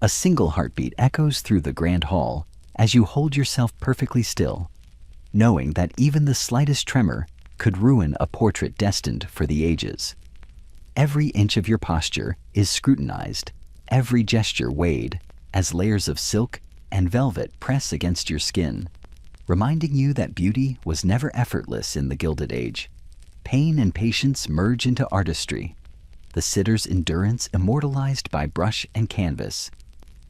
A single heartbeat echoes through the grand hall as you hold yourself perfectly still, knowing that even the slightest tremor could ruin a portrait destined for the ages. Every inch of your posture is scrutinized, every gesture weighed, as layers of silk and velvet press against your skin, reminding you that beauty was never effortless in the Gilded Age. Pain and patience merge into artistry, the sitter's endurance immortalized by brush and canvas,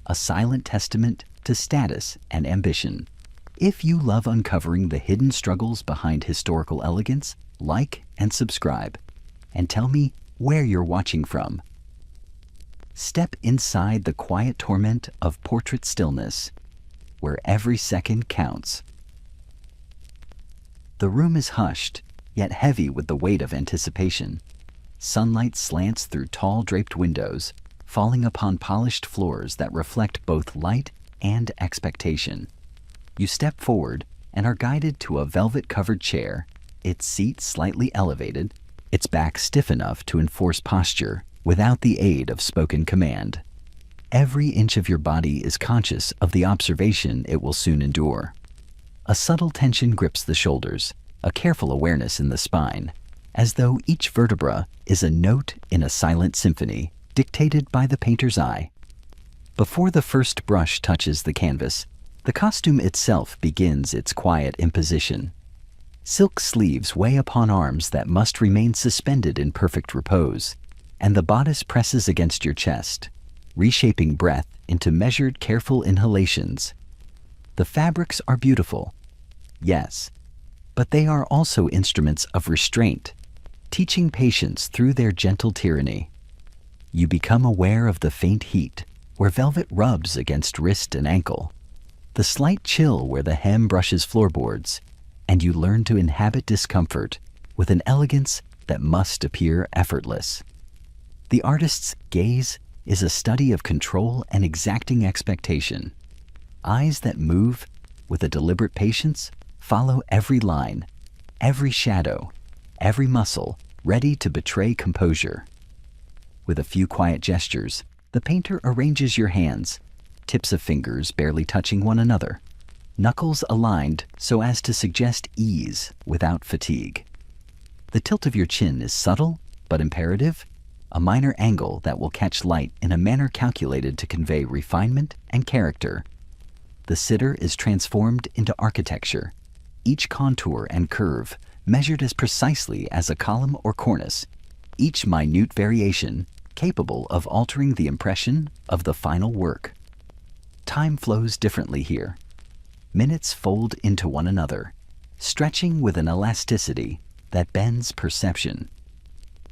a silent testament to status and ambition. If you love uncovering the hidden struggles behind historical elegance, like and subscribe, and tell me where you're watching from. Step inside the quiet torment of portrait stillness, where every second counts. The room is hushed, yet heavy with the weight of anticipation. Sunlight slants through tall draped windows, falling upon polished floors that reflect both light and expectation. You step forward and are guided to a velvet-covered chair, its seat slightly elevated, its back stiff enough to enforce posture without the aid of spoken command. Every inch of your body is conscious of the observation it will soon endure. A subtle tension grips the shoulders, a careful awareness in the spine, as though each vertebra is a note in a silent symphony dictated by the painter's eye. Before the first brush touches the canvas, the costume itself begins its quiet imposition. Silk sleeves weigh upon arms that must remain suspended in perfect repose, and the bodice presses against your chest, reshaping breath into measured, careful inhalations. The fabrics are beautiful, yes, but they are also instruments of restraint, teaching patience through their gentle tyranny. You become aware of the faint heat where velvet rubs against wrist and ankle, the slight chill where the hem brushes floorboards, and you learn to inhabit discomfort with an elegance that must appear effortless. The artist's gaze is a study of control and exacting expectation. Eyes that move with a deliberate patience follow every line, every shadow, every muscle, ready to betray composure. With a few quiet gestures, the painter arranges your hands, tips of fingers barely touching one another, knuckles aligned so as to suggest ease without fatigue. The tilt of your chin is subtle but imperative, a minor angle that will catch light in a manner calculated to convey refinement and character. The sitter is transformed into architecture, each contour and curve measured as precisely as a column or cornice, each minute variation capable of altering the impression of the final work. Time flows differently here. Minutes fold into one another, stretching with an elasticity that bends perception.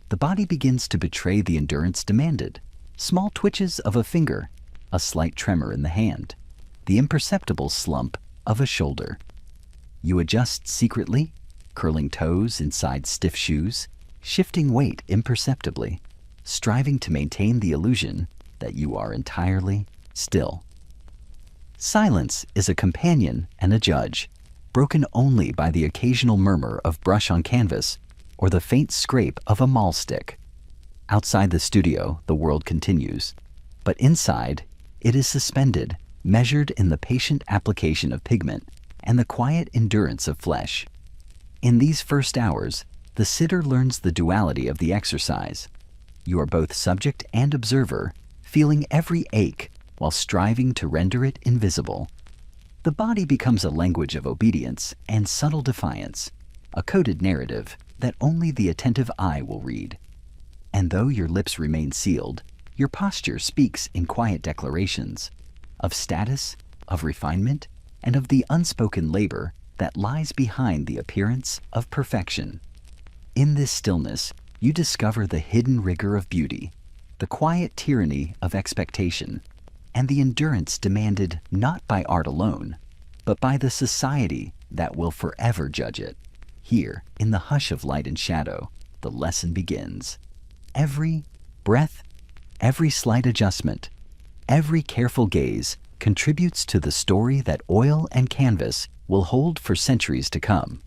The body begins to betray the endurance demanded. Small twitches of a finger, a slight tremor in the hand, the imperceptible slump of a shoulder. You adjust secretly, curling toes inside stiff shoes, shifting weight imperceptibly, striving to maintain the illusion that you are entirely still. Silence is a companion and a judge, broken only by the occasional murmur of brush on canvas or the faint scrape of a maul stick. Outside the studio, the world continues, but inside, it is suspended, measured in the patient application of pigment and the quiet endurance of flesh. In these first hours, the sitter learns the duality of the exercise. You are both subject and observer, feeling every ache while striving to render it invisible. The body becomes a language of obedience and subtle defiance, a coded narrative that only the attentive eye will read. And though your lips remain sealed, your posture speaks in quiet declarations of status, of refinement, and of the unspoken labor that lies behind the appearance of perfection. In this stillness, you discover the hidden rigor of beauty, the quiet tyranny of expectation, and the endurance demanded not by art alone, but by the society that will forever judge it. Here, in the hush of light and shadow, the lesson begins. Every breath, every slight adjustment, every careful gaze contributes to the story that oil and canvas will hold for centuries to come.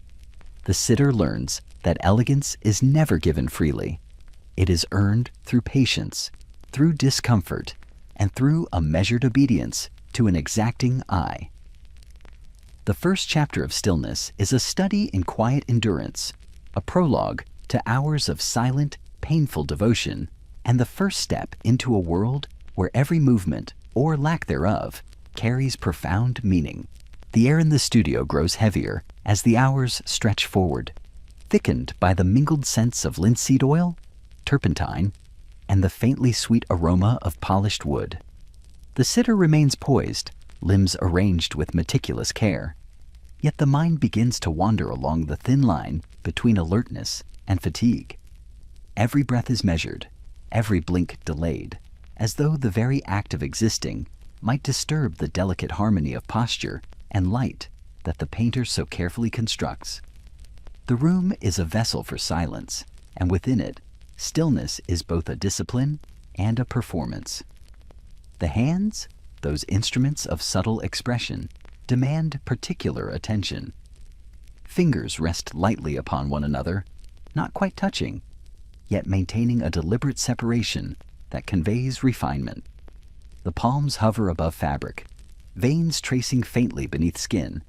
The sitter learns that elegance is never given freely. It is earned through patience, through discomfort, and through a measured obedience to an exacting eye. The first chapter of Stillness is a study in quiet endurance, a prologue to hours of silent, painful devotion, and the first step into a world where every movement, or lack thereof, carries profound meaning. The air in the studio grows heavier as the hours stretch forward, thickened by the mingled scents of linseed oil, turpentine, and the faintly sweet aroma of polished wood. The sitter remains poised, limbs arranged with meticulous care. Yet the mind begins to wander along the thin line between alertness and fatigue. Every breath is measured, every blink delayed, as though the very act of existing might disturb the delicate harmony of posture and light that the painter so carefully constructs. The room is a vessel for silence, and within it, stillness is both a discipline and a performance. The hands, those instruments of subtle expression, demand particular attention. Fingers rest lightly upon one another, not quite touching, yet maintaining a deliberate separation that conveys refinement. The palms hover above fabric, veins tracing faintly beneath skin,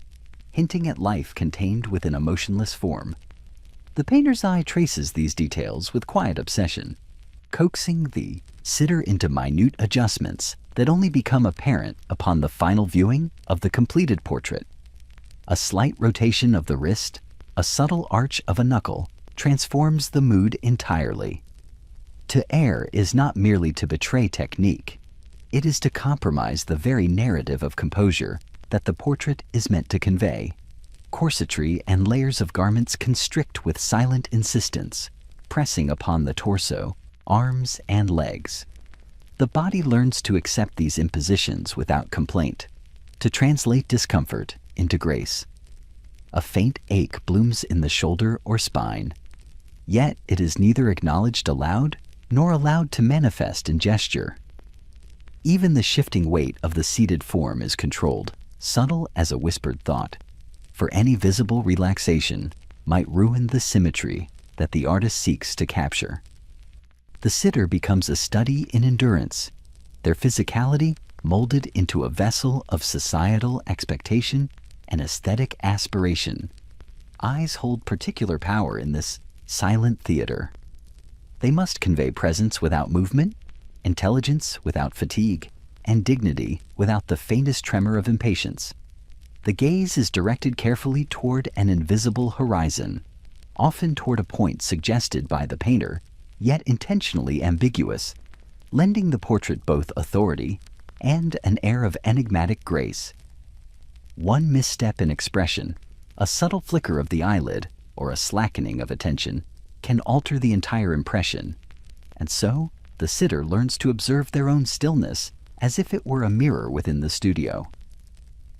hinting at life contained within a motionless form. The painter's eye traces these details with quiet obsession, coaxing the sitter into minute adjustments that only become apparent upon the final viewing of the completed portrait. A slight rotation of the wrist, a subtle arch of a knuckle, transforms the mood entirely. To err is not merely to betray technique. It is to compromise the very narrative of composure that the portrait is meant to convey. Corsetry and layers of garments constrict with silent insistence, pressing upon the torso, arms, and legs. The body learns to accept these impositions without complaint, to translate discomfort into grace. A faint ache blooms in the shoulder or spine, yet it is neither acknowledged aloud nor allowed to manifest in gesture. Even the shifting weight of the seated form is controlled, subtle as a whispered thought, for any visible relaxation might ruin the symmetry that the artist seeks to capture. The sitter becomes a study in endurance, their physicality molded into a vessel of societal expectation and aesthetic aspiration. Eyes hold particular power in this silent theater. They must convey presence without movement, intelligence without fatigue, and dignity without the faintest tremor of impatience. The gaze is directed carefully toward an invisible horizon, often toward a point suggested by the painter, yet intentionally ambiguous, lending the portrait both authority and an air of enigmatic grace. One misstep in expression, a subtle flicker of the eyelid, or a slackening of attention, can alter the entire impression, and so the sitter learns to observe their own stillness as if it were a mirror within the studio.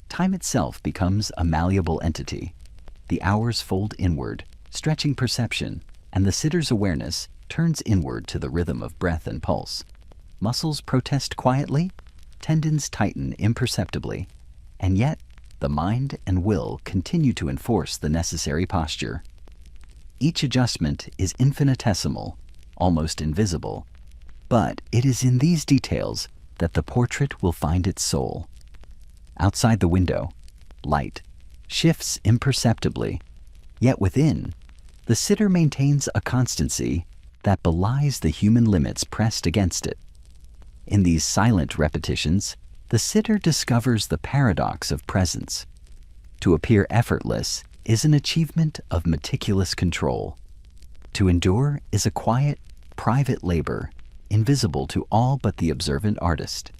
Time itself becomes a malleable entity. The hours fold inward, stretching perception, and the sitter's awareness turns inward to the rhythm of breath and pulse. Muscles protest quietly, tendons tighten imperceptibly, and yet the mind and will continue to enforce the necessary posture. Each adjustment is infinitesimal, almost invisible, but it is in these details that the portrait will find its soul. Outside the window, light shifts imperceptibly, yet within, the sitter maintains a constancy that belies the human limits pressed against it. In these silent repetitions, the sitter discovers the paradox of presence. To appear effortless is an achievement of meticulous control. To endure is a quiet, private labor, invisible to all but the observant artist.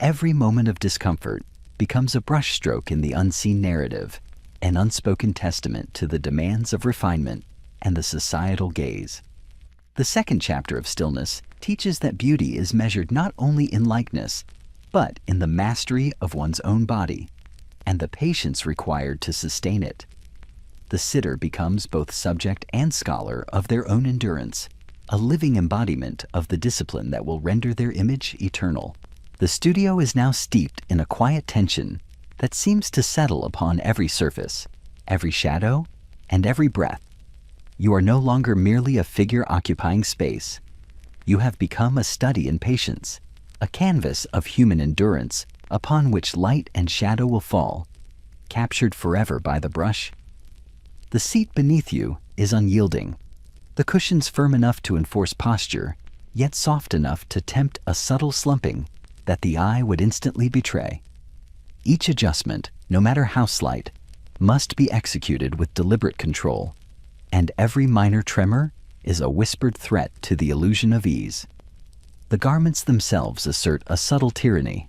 Every moment of discomfort becomes a brushstroke in the unseen narrative, an unspoken testament to the demands of refinement and the societal gaze. The second chapter of Stillness teaches that beauty is measured not only in likeness, but in the mastery of one's own body and the patience required to sustain it. The sitter becomes both subject and scholar of their own endurance, a living embodiment of the discipline that will render their image eternal. The studio is now steeped in a quiet tension that seems to settle upon every surface, every shadow, and every breath. You are no longer merely a figure occupying space. You have become a study in patience, a canvas of human endurance upon which light and shadow will fall, captured forever by the brush. The seat beneath you is unyielding, the cushions firm enough to enforce posture, yet soft enough to tempt a subtle slumping that the eye would instantly betray. Each adjustment, no matter how slight, must be executed with deliberate control, and every minor tremor is a whispered threat to the illusion of ease. The garments themselves assert a subtle tyranny.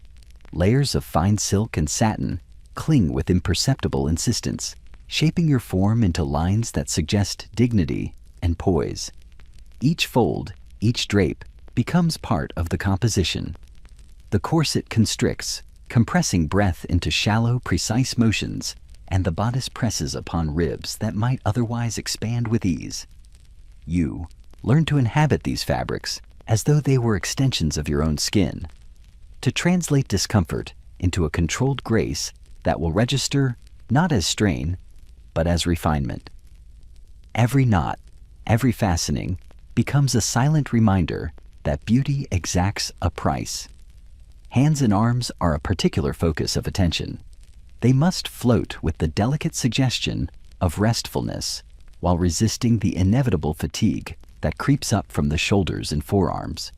Layers of fine silk and satin cling with imperceptible insistence, shaping your form into lines that suggest dignity and poise. Each fold, each drape, becomes part of the composition. The corset constricts, compressing breath into shallow, precise motions, and the bodice presses upon ribs that might otherwise expand with ease. You learn to inhabit these fabrics as though they were extensions of your own skin, to translate discomfort into a controlled grace that will register not as strain, but as refinement. Every knot, every fastening becomes a silent reminder that beauty exacts a price. Hands and arms are a particular focus of attention. They must float with the delicate suggestion of restfulness while resisting the inevitable fatigue that creeps up from the shoulders and forearms.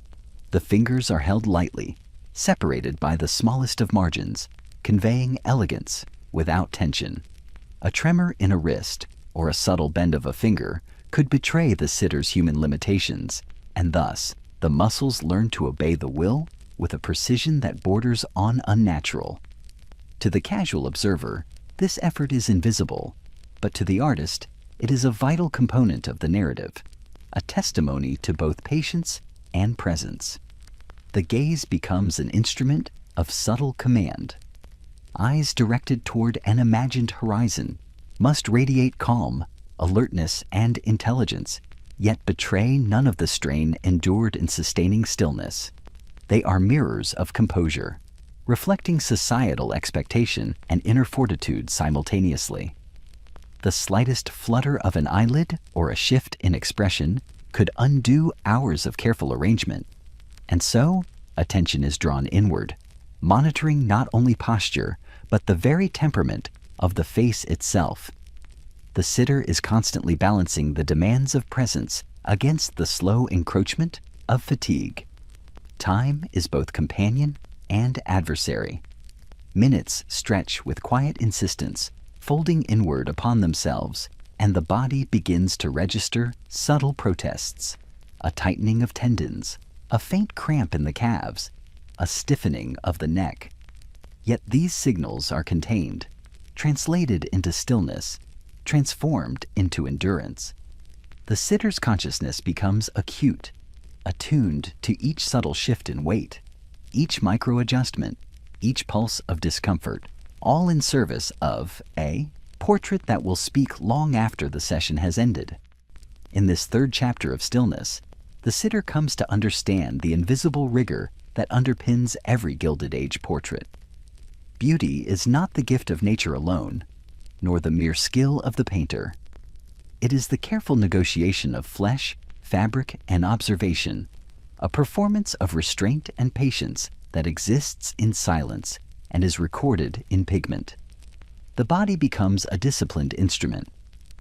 The fingers are held lightly, separated by the smallest of margins, conveying elegance without tension. A tremor in a wrist or a subtle bend of a finger could betray the sitter's human limitations, and thus the muscles learn to obey the will with a precision that borders on unnatural. To the casual observer, this effort is invisible, but to the artist, it is a vital component of the narrative, a testimony to both patience and presence. The gaze becomes an instrument of subtle command. Eyes directed toward an imagined horizon must radiate calm, alertness, and intelligence, yet betray none of the strain endured in sustaining stillness. They are mirrors of composure, reflecting societal expectation and inner fortitude simultaneously. The slightest flutter of an eyelid or a shift in expression could undo hours of careful arrangement, and so attention is drawn inward, monitoring not only posture, but the very temperament of the face itself. The sitter is constantly balancing the demands of presence against the slow encroachment of fatigue. Time is both companion and adversary. Minutes stretch with quiet insistence, folding inward upon themselves, and the body begins to register subtle protests, a tightening of tendons, a faint cramp in the calves, a stiffening of the neck. Yet these signals are contained, translated into stillness, transformed into endurance. The sitter's consciousness becomes acute, attuned to each subtle shift in weight, each micro-adjustment, each pulse of discomfort, all in service of a portrait that will speak long after the session has ended. In this third chapter of stillness, the sitter comes to understand the invisible rigor that underpins every Gilded Age portrait. Beauty is not the gift of nature alone, nor the mere skill of the painter. It is the careful negotiation of flesh, fabric, and observation, a performance of restraint and patience that exists in silence and is recorded in pigment. The body becomes a disciplined instrument,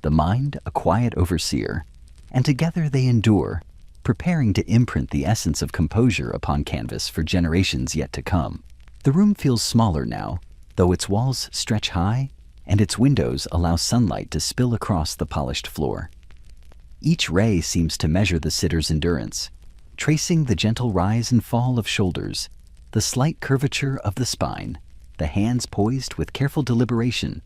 the mind a quiet overseer, and together they endure, preparing to imprint the essence of composure upon canvas for generations yet to come. The room feels smaller now, though its walls stretch high and its windows allow sunlight to spill across the polished floor. Each ray seems to measure the sitter's endurance, tracing the gentle rise and fall of shoulders, the slight curvature of the spine, the hands poised with careful deliberation.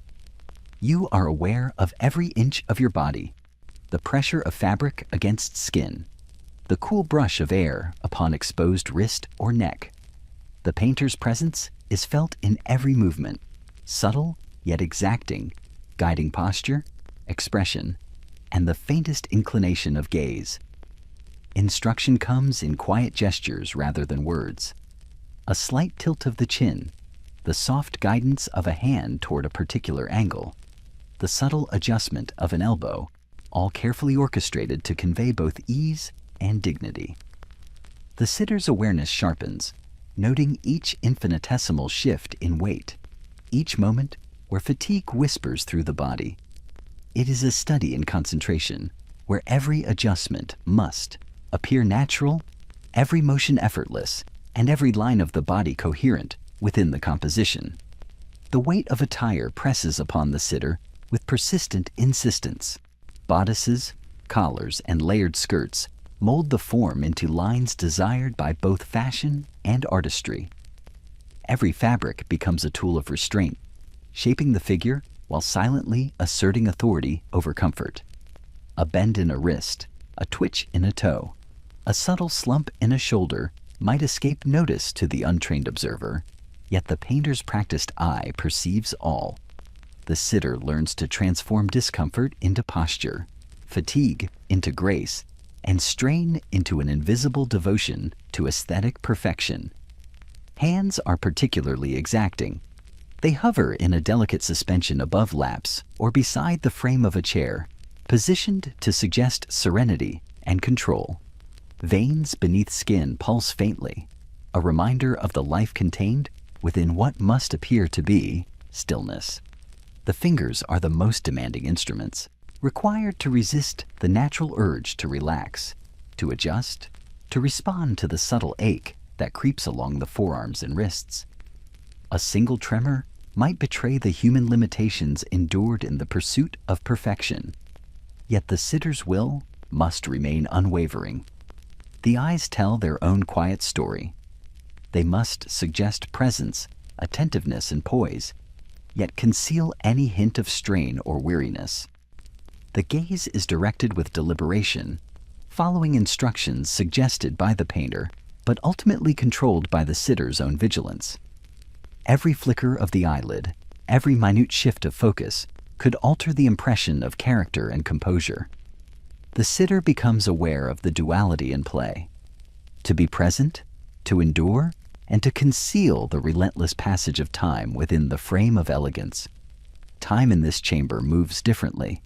You are aware of every inch of your body, the pressure of fabric against skin, the cool brush of air upon exposed wrist or neck. The painter's presence is felt in every movement, subtle yet exacting, guiding posture, expression, and the faintest inclination of gaze. Instruction comes in quiet gestures rather than words. A slight tilt of the chin, the soft guidance of a hand toward a particular angle, the subtle adjustment of an elbow, all carefully orchestrated to convey both ease and dignity. The sitter's awareness sharpens, noting each infinitesimal shift in weight, each moment where fatigue whispers through the body. It is a study in concentration, where every adjustment must appear natural, every motion effortless, and every line of the body coherent within the composition. The weight of attire presses upon the sitter with persistent insistence. Bodices, collars, and layered skirts mold the form into lines desired by both fashion and artistry. Every fabric becomes a tool of restraint, shaping the figure while silently asserting authority over comfort. A bend in a wrist, a twitch in a toe, a subtle slump in a shoulder might escape notice to the untrained observer, yet the painter's practiced eye perceives all. The sitter learns to transform discomfort into posture, fatigue into grace, and strain into an invisible devotion to aesthetic perfection. Hands are particularly exacting. They hover in a delicate suspension above laps or beside the frame of a chair, positioned to suggest serenity and control. Veins beneath skin pulse faintly, a reminder of the life contained within what must appear to be stillness. The fingers are the most demanding instruments, required to resist the natural urge to relax, to adjust, to respond to the subtle ache that creeps along the forearms and wrists. A single tremor might betray the human limitations endured in the pursuit of perfection. Yet the sitter's will must remain unwavering. The eyes tell their own quiet story. They must suggest presence, attentiveness, and poise, yet conceal any hint of strain or weariness. The gaze is directed with deliberation, following instructions suggested by the painter, but ultimately controlled by the sitter's own vigilance. Every flicker of the eyelid, every minute shift of focus, could alter the impression of character and composure. The sitter becomes aware of the duality in play: to be present, to endure, and to conceal the relentless passage of time within the frame of elegance. Time in this chamber moves differently.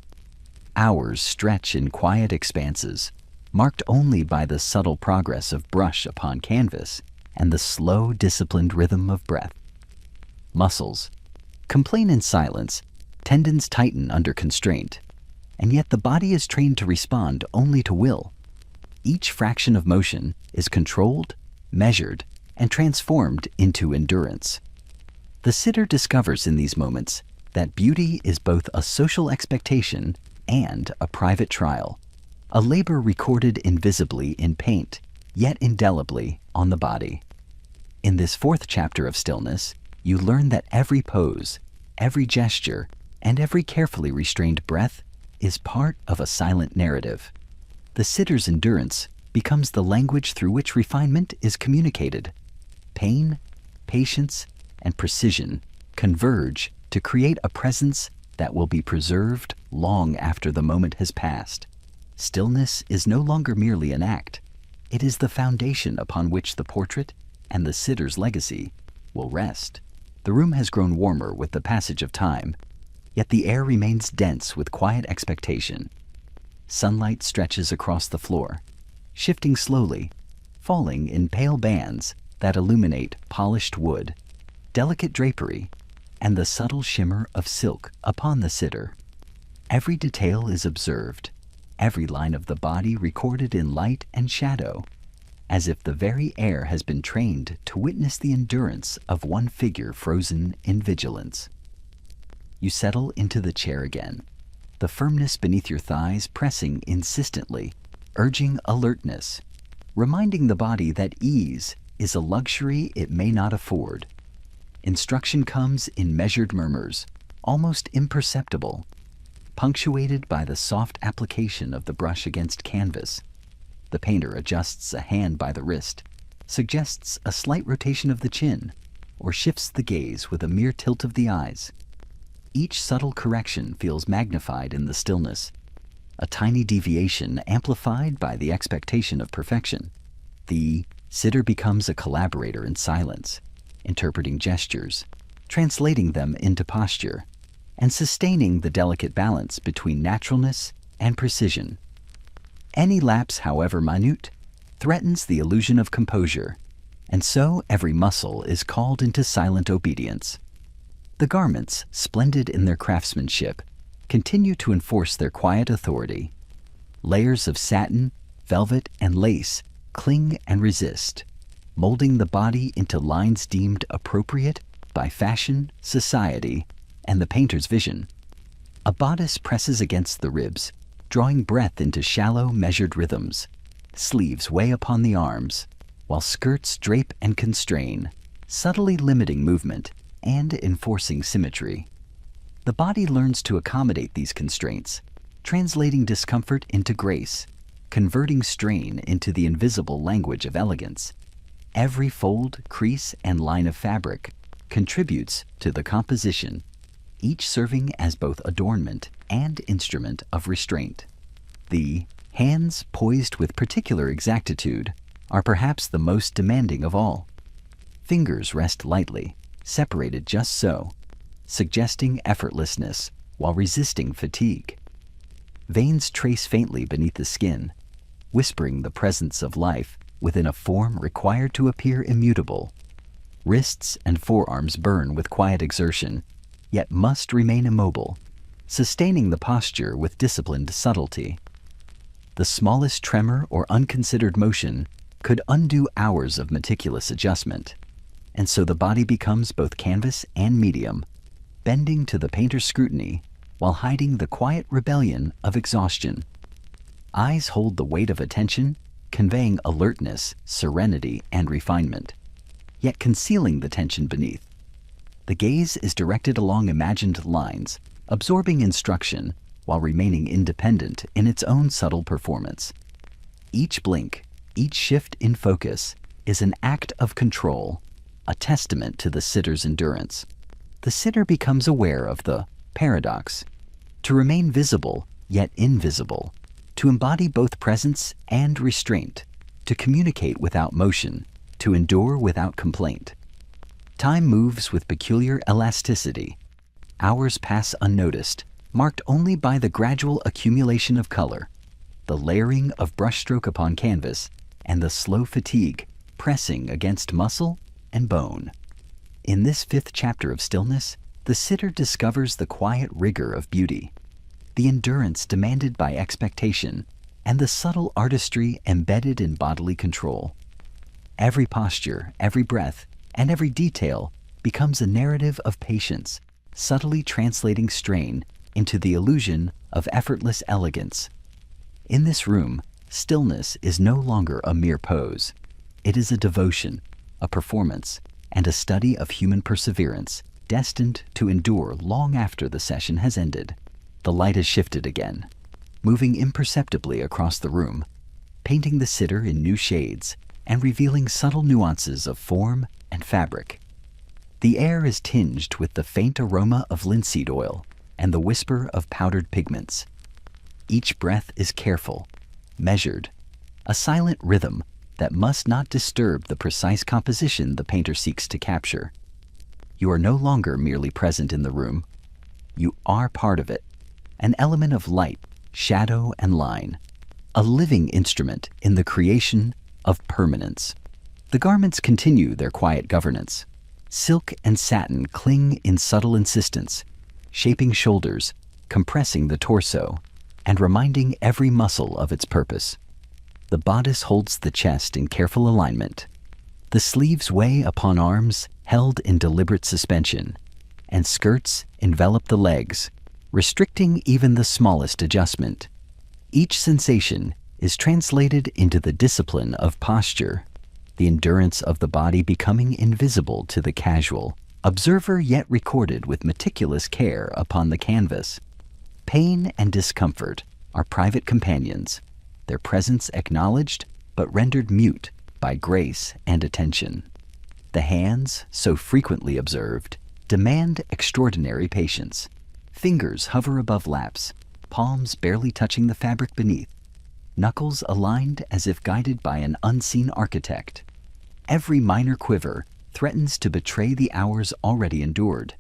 Hours stretch in quiet expanses, marked only by the subtle progress of brush upon canvas and the slow, disciplined rhythm of breath. Muscles complain in silence, tendons tighten under constraint, and yet the body is trained to respond only to will. Each fraction of motion is controlled, measured, and transformed into endurance. The sitter discovers in these moments that beauty is both a social expectation and a private trial, a labor recorded invisibly in paint, yet indelibly on the body. In this fourth chapter of stillness, you learn that every pose, every gesture, and every carefully restrained breath is part of a silent narrative. The sitter's endurance becomes the language through which refinement is communicated. Pain, patience, and precision converge to create a presence that will be preserved long after the moment has passed. Stillness is no longer merely an act. It is the foundation upon which the portrait and the sitter's legacy will rest. The room has grown warmer with the passage of time, yet the air remains dense with quiet expectation. Sunlight stretches across the floor, shifting slowly, falling in pale bands that illuminate polished wood, delicate drapery, and the subtle shimmer of silk upon the sitter. Every detail is observed, every line of the body recorded in light and shadow, as if the very air has been trained to witness the endurance of one figure frozen in vigilance. You settle into the chair again, the firmness beneath your thighs pressing insistently, urging alertness, reminding the body that ease is a luxury it may not afford. Instruction comes in measured murmurs, almost imperceptible, punctuated by the soft application of the brush against canvas. The painter adjusts a hand by the wrist, suggests a slight rotation of the chin, or shifts the gaze with a mere tilt of the eyes. Each subtle correction feels magnified in the stillness, a tiny deviation amplified by the expectation of perfection. The sitter becomes a collaborator in silence, interpreting gestures, translating them into posture, and sustaining the delicate balance between naturalness and precision. Any lapse, however minute, threatens the illusion of composure. and so every muscle is called into silent obedience. The garments, splendid in their craftsmanship, continue to enforce their quiet authority. Layers of satin, velvet, and lace cling and resist, molding the body into lines deemed appropriate by fashion, society, and the painter's vision. A bodice presses against the ribs, drawing breath into shallow, measured rhythms. Sleeves weigh upon the arms, while skirts drape and constrain, subtly limiting movement and enforcing symmetry. The body learns to accommodate these constraints, translating discomfort into grace, converting strain into the invisible language of elegance. Every fold, crease, and line of fabric contributes to the composition, each serving as both adornment and instrument of restraint. The hands, poised with particular exactitude, are perhaps the most demanding of all. Fingers rest lightly, separated just so, suggesting effortlessness while resisting fatigue. Veins trace faintly beneath the skin, whispering the presence of life within a form required to appear immutable. Wrists and forearms burn with quiet exertion, yet must remain immobile, sustaining the posture with disciplined subtlety. The smallest tremor or unconsidered motion could undo hours of meticulous adjustment, and so the body becomes both canvas and medium, bending to the painter's scrutiny while hiding the quiet rebellion of exhaustion. Eyes hold the weight of attention, conveying alertness, serenity, and refinement, yet concealing the tension beneath. The gaze is directed along imagined lines, absorbing instruction while remaining independent in its own subtle performance. Each blink, each shift in focus is an act of control, a testament to the sitter's endurance. The sitter becomes aware of the paradox: to remain visible yet invisible, to embody both presence and restraint, to communicate without motion, to endure without complaint. Time moves with peculiar elasticity. Hours pass unnoticed, marked only by the gradual accumulation of color, the layering of brushstroke upon canvas, and the slow fatigue pressing against muscle and bone. In this fifth chapter of stillness, the sitter discovers the quiet rigor of beauty, the endurance demanded by expectation, and the subtle artistry embedded in bodily control. Every posture, every breath, and every detail becomes a narrative of patience, subtly translating strain into the illusion of effortless elegance. In this room, stillness is no longer a mere pose. It is a devotion, a performance, and a study of human perseverance, destined to endure long after the session has ended. The light has shifted again, moving imperceptibly across the room, painting the sitter in new shades and revealing subtle nuances of form and fabric. The air is tinged with the faint aroma of linseed oil and the whisper of powdered pigments. Each breath is careful, measured, a silent rhythm that must not disturb the precise composition the painter seeks to capture. You are no longer merely present in the room. You are part of it, an element of light, shadow, and line, a living instrument in the creation of permanence. The garments continue their quiet governance. Silk and satin cling in subtle insistence, shaping shoulders, compressing the torso, and reminding every muscle of its purpose. The bodice holds the chest in careful alignment. The sleeves weigh upon arms held in deliberate suspension, and skirts envelop the legs, restricting even the smallest adjustment. Each sensation is translated into the discipline of posture, the endurance of the body becoming invisible to the casual observer, yet recorded with meticulous care upon the canvas. Pain and discomfort are private companions, their presence acknowledged but rendered mute by grace and attention. The hands, so frequently observed, demand extraordinary patience. Fingers hover above laps, palms barely touching the fabric beneath, knuckles aligned as if guided by an unseen architect. Every minor quiver threatens to betray the hours already endured.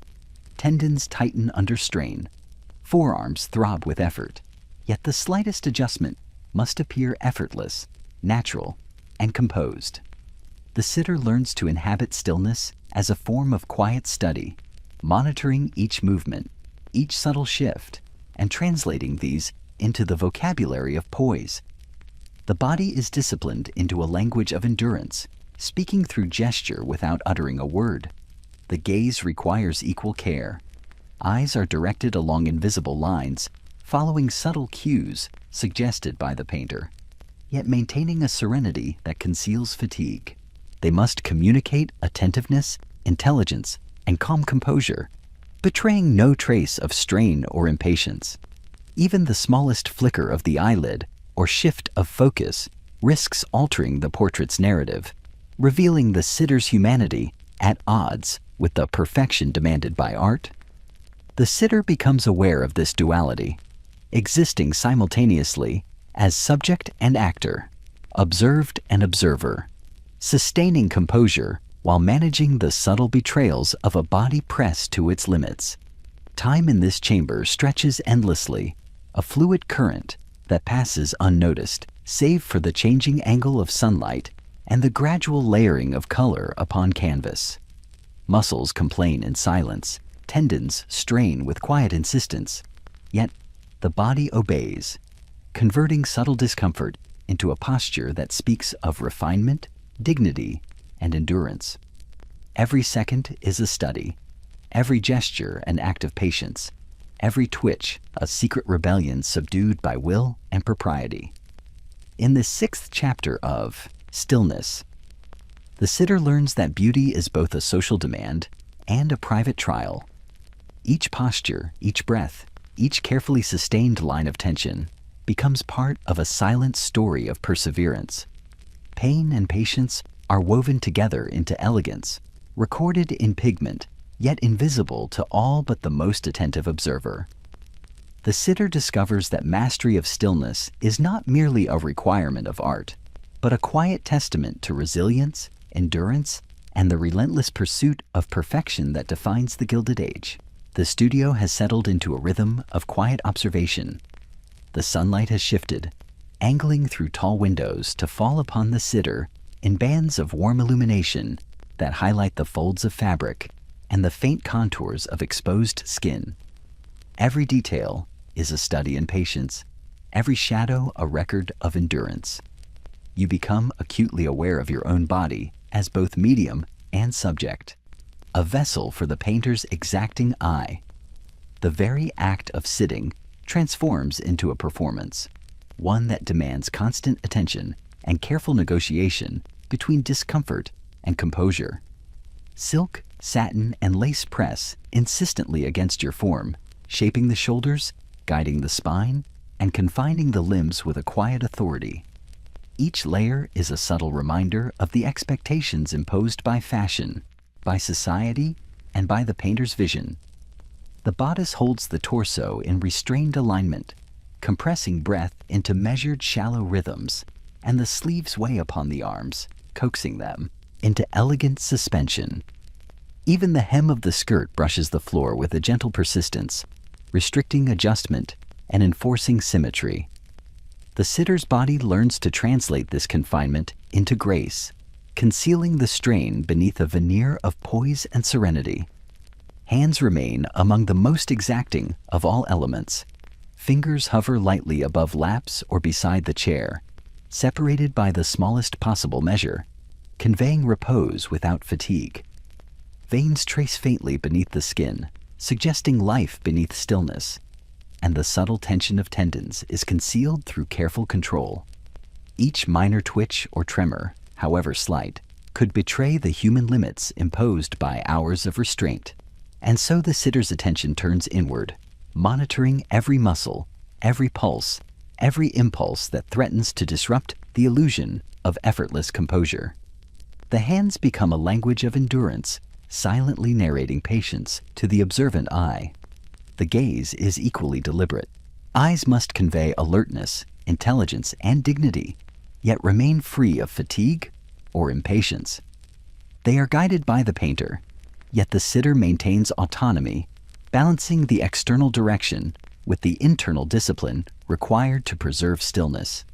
Tendons tighten under strain, forearms throb with effort, yet the slightest adjustment must appear effortless, natural, and composed. the sitter learns to inhabit stillness as a form of quiet study, monitoring each movement, each subtle shift, and translating these into the vocabulary of poise. The body is disciplined into a language of endurance, speaking through gesture without uttering a word. The gaze requires equal care. Eyes are directed along invisible lines, following subtle cues suggested by the painter, yet maintaining a serenity that conceals fatigue. They must communicate attentiveness, intelligence, and calm composure, betraying no trace of strain or impatience. Even the smallest flicker of the eyelid or shift of focus risks altering the portrait's narrative, revealing the sitter's humanity at odds with the perfection demanded by art. The sitter becomes aware of this duality, existing simultaneously as subject and actor, observed and observer, sustaining composure while managing the subtle betrayals of a body pressed to its limits. Time in this chamber stretches endlessly, a fluid current that passes unnoticed, save for the changing angle of sunlight and the gradual layering of color upon canvas. Muscles complain in silence, tendons strain with quiet insistence, yet the body obeys, converting subtle discomfort into a posture that speaks of refinement, dignity, and endurance. Every second is a study, every gesture an act of patience, every twitch a secret rebellion subdued by will and propriety. In the 6th chapter of Stillness, the sitter learns that beauty is both a social demand and a private trial. Each posture, each breath, each carefully sustained line of tension becomes part of a silent story of perseverance. Pain and patience are woven together into elegance, recorded in pigment, yet invisible to all but the most attentive observer. The sitter discovers that mastery of stillness is not merely a requirement of art, but a quiet testament to resilience, endurance, and the relentless pursuit of perfection that defines the Gilded Age. The studio has settled into a rhythm of quiet observation. The sunlight has shifted, angling through tall windows to fall upon the sitter in bands of warm illumination that highlight the folds of fabric and the faint contours of exposed skin. Every detail is a study in patience, every shadow a record of endurance. You become acutely aware of your own body as both medium and subject, a vessel for the painter's exacting eye. The very act of sitting transforms into a performance, one that demands constant attention and careful negotiation between discomfort and composure. Silk, satin, and lace press insistently against your form, shaping the shoulders, guiding the spine, and confining the limbs with a quiet authority. Each layer is a subtle reminder of the expectations imposed by fashion, by society, and by the painter's vision. The bodice holds the torso in restrained alignment, compressing breath into measured shallow rhythms, and the sleeves weigh upon the arms, coaxing them into elegant suspension. Even the hem of the skirt brushes the floor with a gentle persistence, restricting adjustment and enforcing symmetry. The sitter's body learns to translate this confinement into grace, concealing the strain beneath a veneer of poise and serenity. Hands remain among the most exacting of all elements. Fingers hover lightly above laps or beside the chair, separated by the smallest possible measure, conveying repose without fatigue. Veins trace faintly beneath the skin, suggesting life beneath stillness, and the subtle tension of tendons is concealed through careful control. Each minor twitch or tremor, however slight, could betray the human limits imposed by hours of restraint. And so the sitter's attention turns inward, monitoring every muscle, every pulse, every impulse that threatens to disrupt the illusion of effortless composure. The hands become a language of endurance, silently narrating patience to the observant eye. The gaze is equally deliberate. Eyes must convey alertness, intelligence, and dignity, yet remain free of fatigue or impatience. They are guided by the painter, yet the sitter maintains autonomy, balancing the external direction with the internal discipline required to preserve stillness.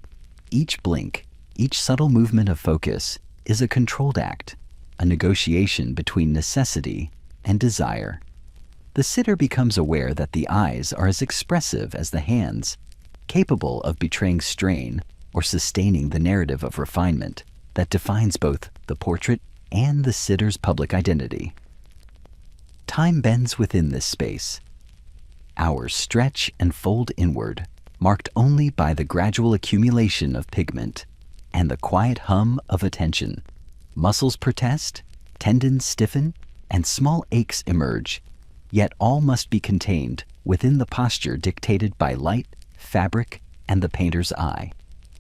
Each blink, each subtle movement of focus, is a controlled act, a negotiation between necessity and desire. The sitter becomes aware that the eyes are as expressive as the hands, capable of betraying strain or sustaining the narrative of refinement that defines both the portrait and the sitter's public identity. Time bends within this space. Hours stretch and fold inward, marked only by the gradual accumulation of pigment and the quiet hum of attention. Muscles protest, tendons stiffen, and small aches emerge, yet all must be contained within the posture dictated by light, fabric, and the painter's eye.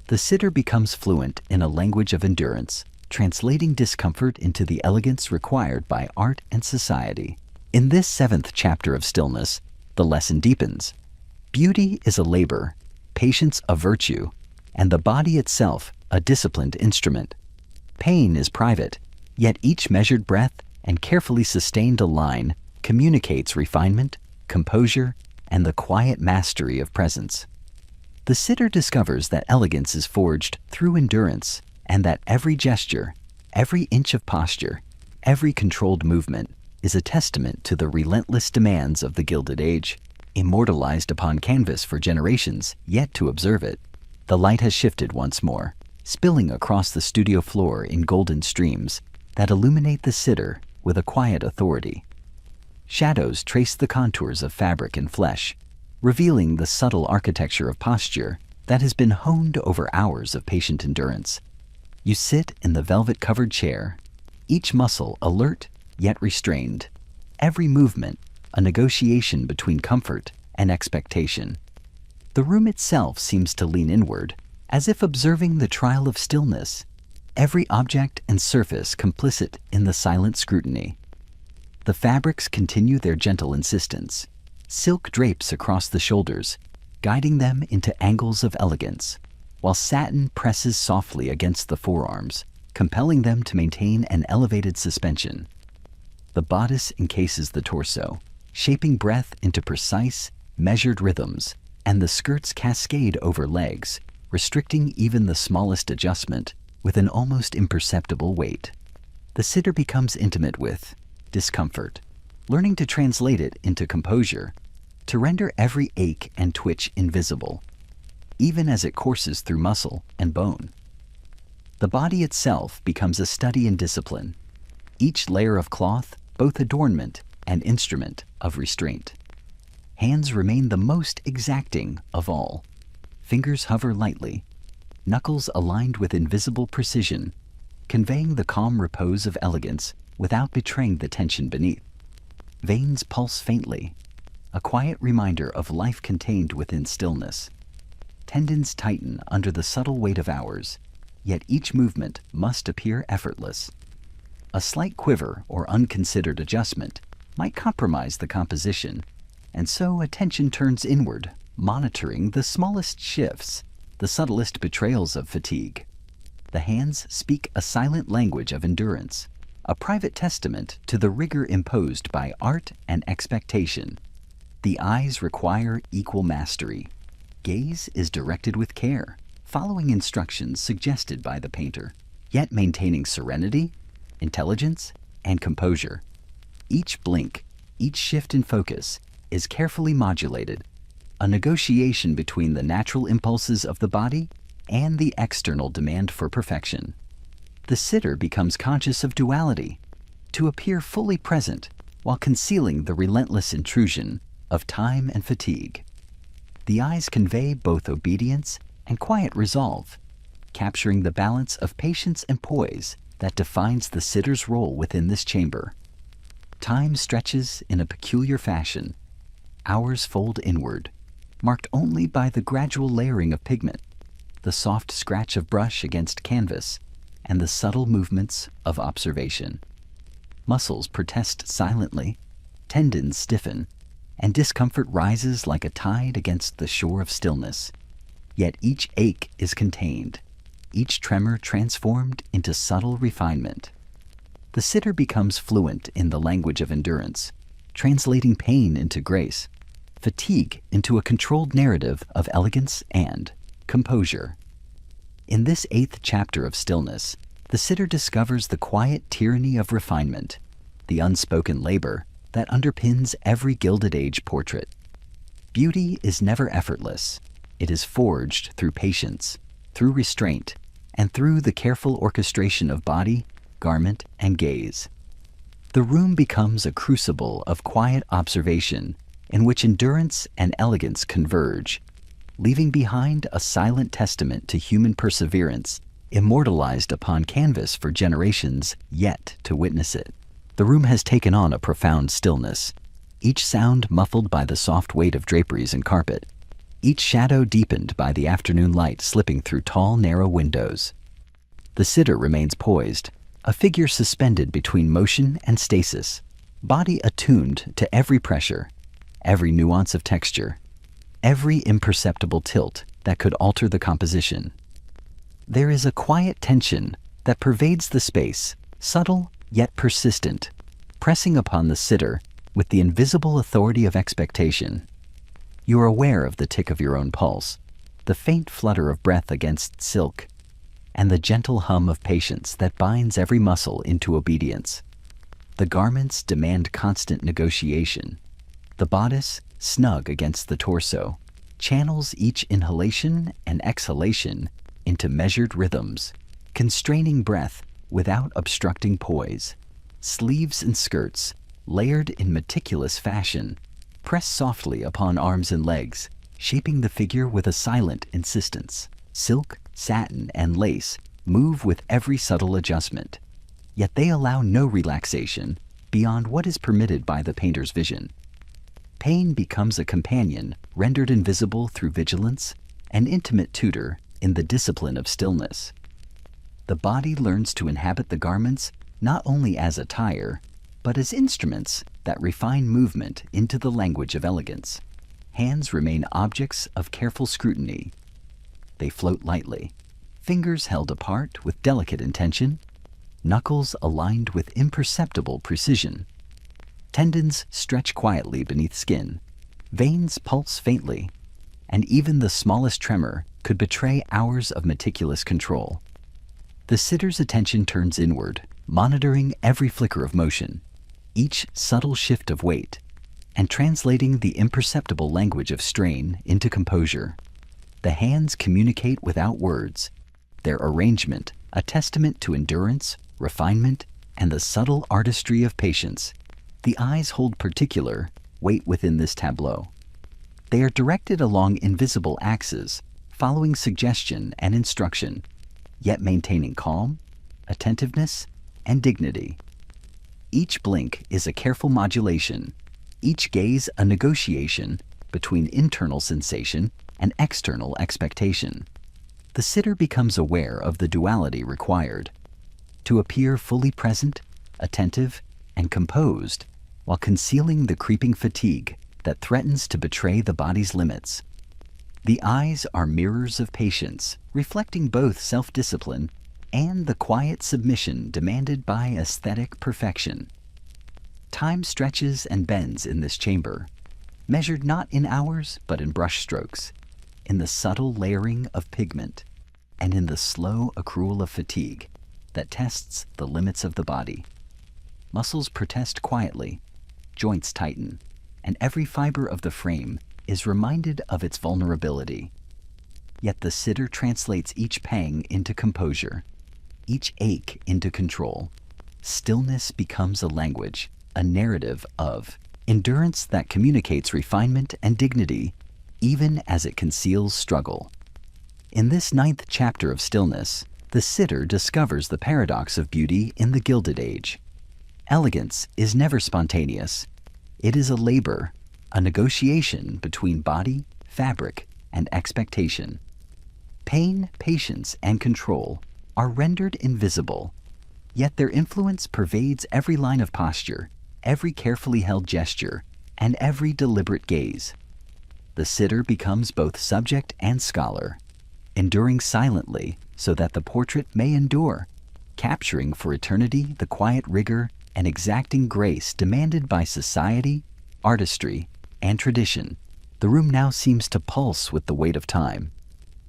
The sitter becomes fluent in a language of endurance, translating discomfort into the elegance required by art and society. In this 7th chapter of Stillness, the lesson deepens. Beauty is a labor, patience a virtue, and the body itself a disciplined instrument. Pain is private, yet each measured breath and carefully sustained line communicates refinement, composure, and the quiet mastery of presence. The sitter discovers that elegance is forged through endurance, and that every gesture, every inch of posture, every controlled movement is a testament to the relentless demands of the Gilded Age, immortalized upon canvas for generations yet to observe it. The light has shifted once more, spilling across the studio floor in golden streams that illuminate the sitter with a quiet authority. Shadows trace the contours of fabric and flesh, revealing the subtle architecture of posture that has been honed over hours of patient endurance. You sit in the velvet-covered chair, each muscle alert yet restrained, every movement a negotiation between comfort and expectation. The room itself seems to lean inward, as if observing the trial of stillness, every object and surface complicit in the silent scrutiny. The fabrics continue their gentle insistence. Silk drapes across the shoulders, guiding them into angles of elegance, while satin presses softly against the forearms, compelling them to maintain an elevated suspension. The bodice encases the torso, shaping breath into precise, measured rhythms, and the skirts cascade over legs, restricting even the smallest adjustment with an almost imperceptible weight. The sitter becomes intimate with discomfort, learning to translate it into composure, to render every ache and twitch invisible, even as it courses through muscle and bone. The body itself becomes a study in discipline, each layer of cloth both adornment and instrument of restraint. Hands remain the most exacting of all. Fingers hover lightly, knuckles aligned with invisible precision, conveying the calm repose of elegance without betraying the tension beneath. Veins pulse faintly, a quiet reminder of life contained within stillness. Tendons tighten under the subtle weight of hours, yet each movement must appear effortless. A slight quiver or unconsidered adjustment might compromise the composition, and so attention turns inward, monitoring the smallest shifts, the subtlest betrayals of fatigue. The hands speak a silent language of endurance, a private testament to the rigor imposed by art and expectation. The eyes require equal mastery. Gaze is directed with care, following instructions suggested by the painter, yet maintaining serenity, intelligence, and composure. Each blink, each shift in focus is carefully modulated, a negotiation between the natural impulses of the body and the external demand for perfection. The sitter becomes conscious of duality, to appear fully present while concealing the relentless intrusion of time and fatigue. The eyes convey both obedience and quiet resolve, capturing the balance of patience and poise that defines the sitter's role within this chamber. Time stretches in a peculiar fashion. Hours fold inward, marked only by the gradual layering of pigment, the soft scratch of brush against canvas, and the subtle movements of observation. Muscles protest silently, tendons stiffen, and discomfort rises like a tide against the shore of stillness. Yet each ache is contained, each tremor transformed into subtle refinement. The sitter becomes fluent in the language of endurance, translating pain into grace, fatigue into a controlled narrative of elegance and composure. In this 8th chapter of Stillness, the sitter discovers the quiet tyranny of refinement, the unspoken labor that underpins every Gilded Age portrait. Beauty is never effortless. It is forged through patience, through restraint, and through the careful orchestration of body, garment, and gaze. The room becomes a crucible of quiet observation in which endurance and elegance converge, leaving behind a silent testament to human perseverance, immortalized upon canvas for generations yet to witness it. The room has taken on a profound stillness, each sound muffled by the soft weight of draperies and carpet, each shadow deepened by the afternoon light slipping through tall, narrow windows. The sitter remains poised, a figure suspended between motion and stasis, body attuned to every pressure, every nuance of texture, every imperceptible tilt that could alter the composition. There is a quiet tension that pervades the space, subtle yet persistent, pressing upon the sitter with the invisible authority of expectation. You are aware of the tick of your own pulse, the faint flutter of breath against silk, and the gentle hum of patience that binds every muscle into obedience. The garments demand constant negotiation. The bodice, snug against the torso, channels each inhalation and exhalation into measured rhythms, constraining breath without obstructing poise. Sleeves and skirts, layered in meticulous fashion, press softly upon arms and legs, shaping the figure with a silent insistence. Silk, satin, and lace move with every subtle adjustment, yet they allow no relaxation beyond what is permitted by the painter's vision. Pain becomes a companion rendered invisible through vigilance, an intimate tutor in the discipline of stillness. The body learns to inhabit the garments not only as attire, but as instruments that refine movement into the language of elegance. Hands remain objects of careful scrutiny. They float lightly, fingers held apart with delicate intention, knuckles aligned with imperceptible precision. Tendons stretch quietly beneath skin, veins pulse faintly, and even the smallest tremor could betray hours of meticulous control. The sitter's attention turns inward, monitoring every flicker of motion, each subtle shift of weight, and translating the imperceptible language of strain into composure. The hands communicate without words, their arrangement a testament to endurance, refinement, and the subtle artistry of patience. The eyes hold particular weight within this tableau. They are directed along invisible axes, following suggestion and instruction, yet maintaining calm, attentiveness, and dignity. Each blink is a careful modulation, each gaze a negotiation between internal sensation and external expectation. The sitter becomes aware of the duality required to appear fully present, attentive, and composed while concealing the creeping fatigue that threatens to betray the body's limits. The eyes are mirrors of patience, reflecting both self-discipline and the quiet submission demanded by aesthetic perfection. Time stretches and bends in this chamber, measured not in hours but in brushstrokes, in the subtle layering of pigment, and in the slow accrual of fatigue that tests the limits of the body. Muscles protest quietly, joints tighten, and every fiber of the frame is reminded of its vulnerability. Yet the sitter translates each pang into composure, each ache into control. Stillness becomes a language, a narrative of endurance that communicates refinement and dignity, even as it conceals struggle. In this 9th chapter of Stillness, the sitter discovers the paradox of beauty in the Gilded Age. Elegance is never spontaneous. It is a labor, a negotiation between body, fabric, and expectation. Pain, patience, and control are rendered invisible, yet their influence pervades every line of posture, every carefully held gesture, and every deliberate gaze. The sitter becomes both subject and scholar, enduring silently so that the portrait may endure, capturing for eternity the quiet rigor and exacting grace demanded by society, artistry, and tradition. The room now seems to pulse with the weight of time.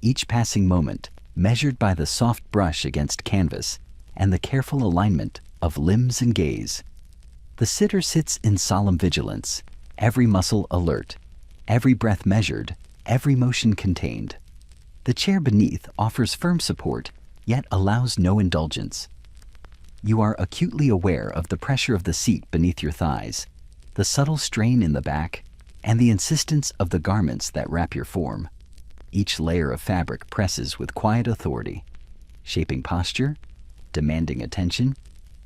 Each passing moment, measured by the soft brush against canvas, and the careful alignment of limbs and gaze. The sitter sits in solemn vigilance, every muscle alert, every breath measured, every motion contained. The chair beneath offers firm support, yet allows no indulgence. You are acutely aware of the pressure of the seat beneath your thighs, the subtle strain in the back, and the insistence of the garments that wrap your form. Each layer of fabric presses with quiet authority, shaping posture, demanding attention,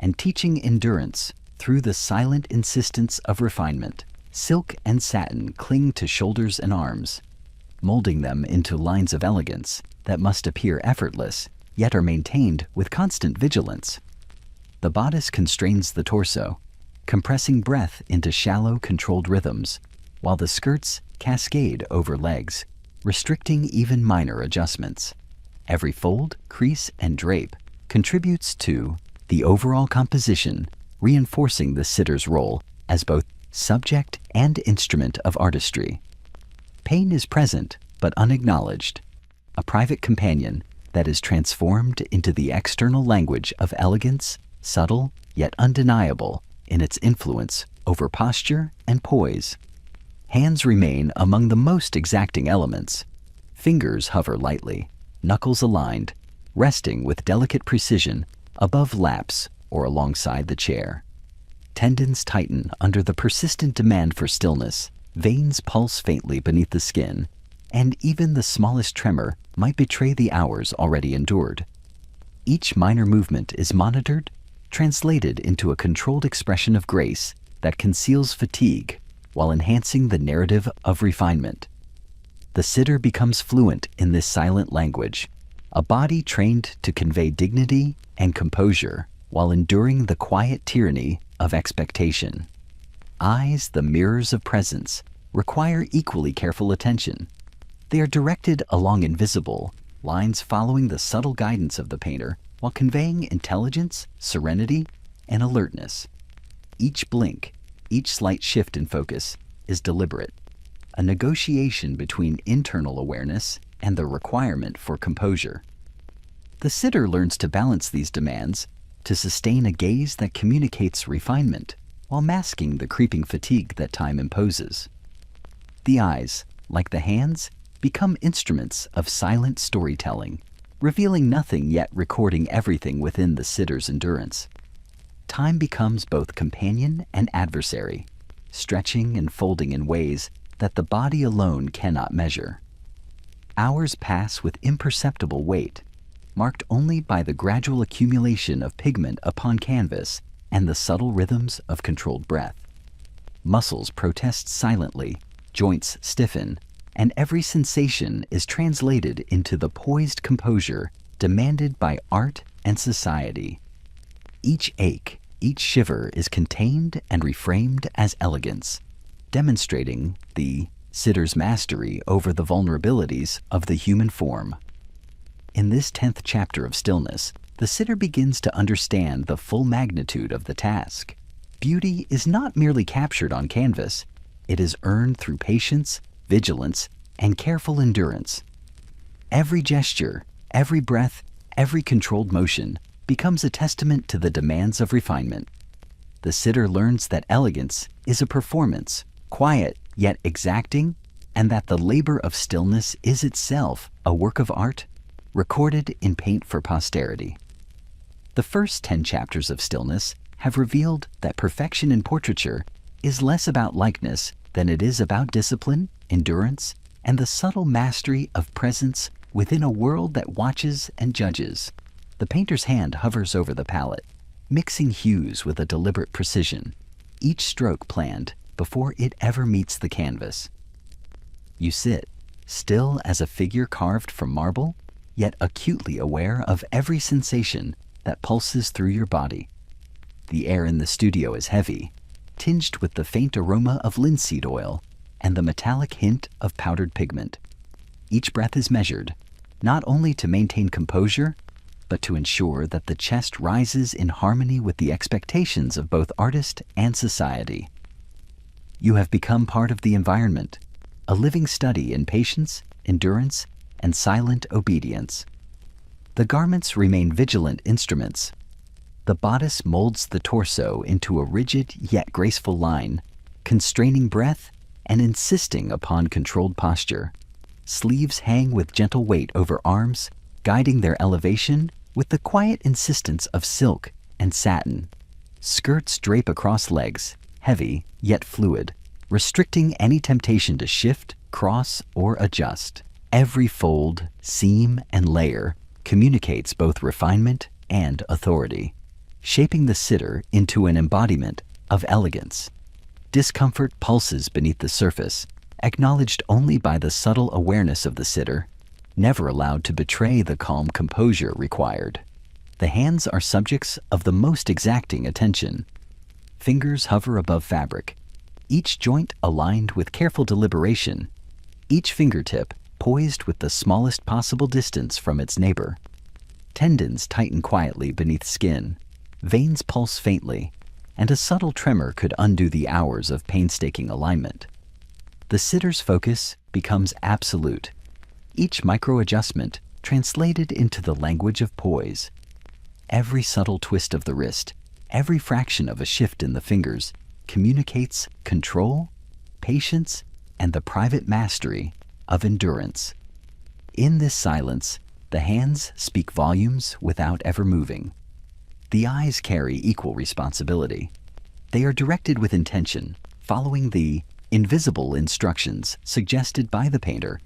and teaching endurance through the silent insistence of refinement. Silk and satin cling to shoulders and arms, molding them into lines of elegance that must appear effortless, yet are maintained with constant vigilance. The bodice constrains the torso, compressing breath into shallow, controlled rhythms, while the skirts cascade over legs, restricting even minor adjustments. Every fold, crease, and drape contributes to the overall composition, reinforcing the sitter's role as both subject and instrument of artistry. Pain is present, but unacknowledged, a private companion that is transformed into the external language of elegance, subtle yet undeniable in its influence over posture and poise. Hands remain among the most exacting elements. Fingers hover lightly, knuckles aligned, resting with delicate precision above laps or alongside the chair. Tendons tighten under the persistent demand for stillness, veins pulse faintly beneath the skin, and even the smallest tremor might betray the hours already endured. Each minor movement is monitored, translated into a controlled expression of grace that conceals fatigue while enhancing the narrative of refinement. The sitter becomes fluent in this silent language, a body trained to convey dignity and composure while enduring the quiet tyranny of expectation. Eyes, the mirrors of presence, require equally careful attention. They are directed along invisible lines, following the subtle guidance of the painter while conveying intelligence, serenity, and alertness. Each blink, each slight shift in focus is deliberate, a negotiation between internal awareness and the requirement for composure. The sitter learns to balance these demands to sustain a gaze that communicates refinement while masking the creeping fatigue that time imposes. The eyes, like the hands, become instruments of silent storytelling, revealing nothing yet recording everything within the sitter's endurance. Time becomes both companion and adversary, stretching and folding in ways that the body alone cannot measure. Hours pass with imperceptible weight, marked only by the gradual accumulation of pigment upon canvas and the subtle rhythms of controlled breath. Muscles protest silently, joints stiffen, and every sensation is translated into the poised composure demanded by art and society. Each ache, each shiver is contained and reframed as elegance, demonstrating the sitter's mastery over the vulnerabilities of the human form. In this 10th chapter of Stillness, the sitter begins to understand the full magnitude of the task. Beauty is not merely captured on canvas, it is earned through patience, vigilance, and careful endurance. Every gesture, every breath, every controlled motion becomes a testament to the demands of refinement. The sitter learns that elegance is a performance, quiet yet exacting, and that the labor of stillness is itself a work of art, recorded in paint for posterity. The first 10 chapters of Stillness have revealed that perfection in portraiture is less about likeness than it is about discipline, endurance, and the subtle mastery of presence within a world that watches and judges. The painter's hand hovers over the palette, mixing hues with a deliberate precision, each stroke planned before it ever meets the canvas. You sit, still as a figure carved from marble, yet acutely aware of every sensation that pulses through your body. The air in the studio is heavy, tinged with the faint aroma of linseed oil and the metallic hint of powdered pigment. Each breath is measured, not only to maintain composure, but to ensure that the chest rises in harmony with the expectations of both artist and society. You have become part of the environment, a living study in patience, endurance, and silent obedience. The garments remain vigilant instruments, The bodice molds the torso into a rigid yet graceful line, constraining breath and insisting upon controlled posture. Sleeves hang with gentle weight over arms, guiding their elevation with the quiet insistence of silk and satin. Skirts drape across legs, heavy yet fluid, restricting any temptation to shift, cross, or adjust. Every fold, seam, and layer communicates both refinement and authority, shaping the sitter into an embodiment of elegance. Discomfort pulses beneath the surface, acknowledged only by the subtle awareness of the sitter, never allowed to betray the calm composure required. The hands are subjects of the most exacting attention. Fingers hover above fabric, each joint aligned with careful deliberation, each fingertip poised with the smallest possible distance from its neighbor. Tendons tighten quietly beneath skin, veins pulse faintly, and a subtle tremor could undo the hours of painstaking alignment. The sitter's focus becomes absolute, each micro-adjustment translated into the language of poise. Every subtle twist of the wrist, every fraction of a shift in the fingers, communicates control, patience, and the private mastery of endurance. In this silence, the hands speak volumes without ever moving. The eyes carry equal responsibility. They are directed with intention, following the invisible instructions suggested by the painter,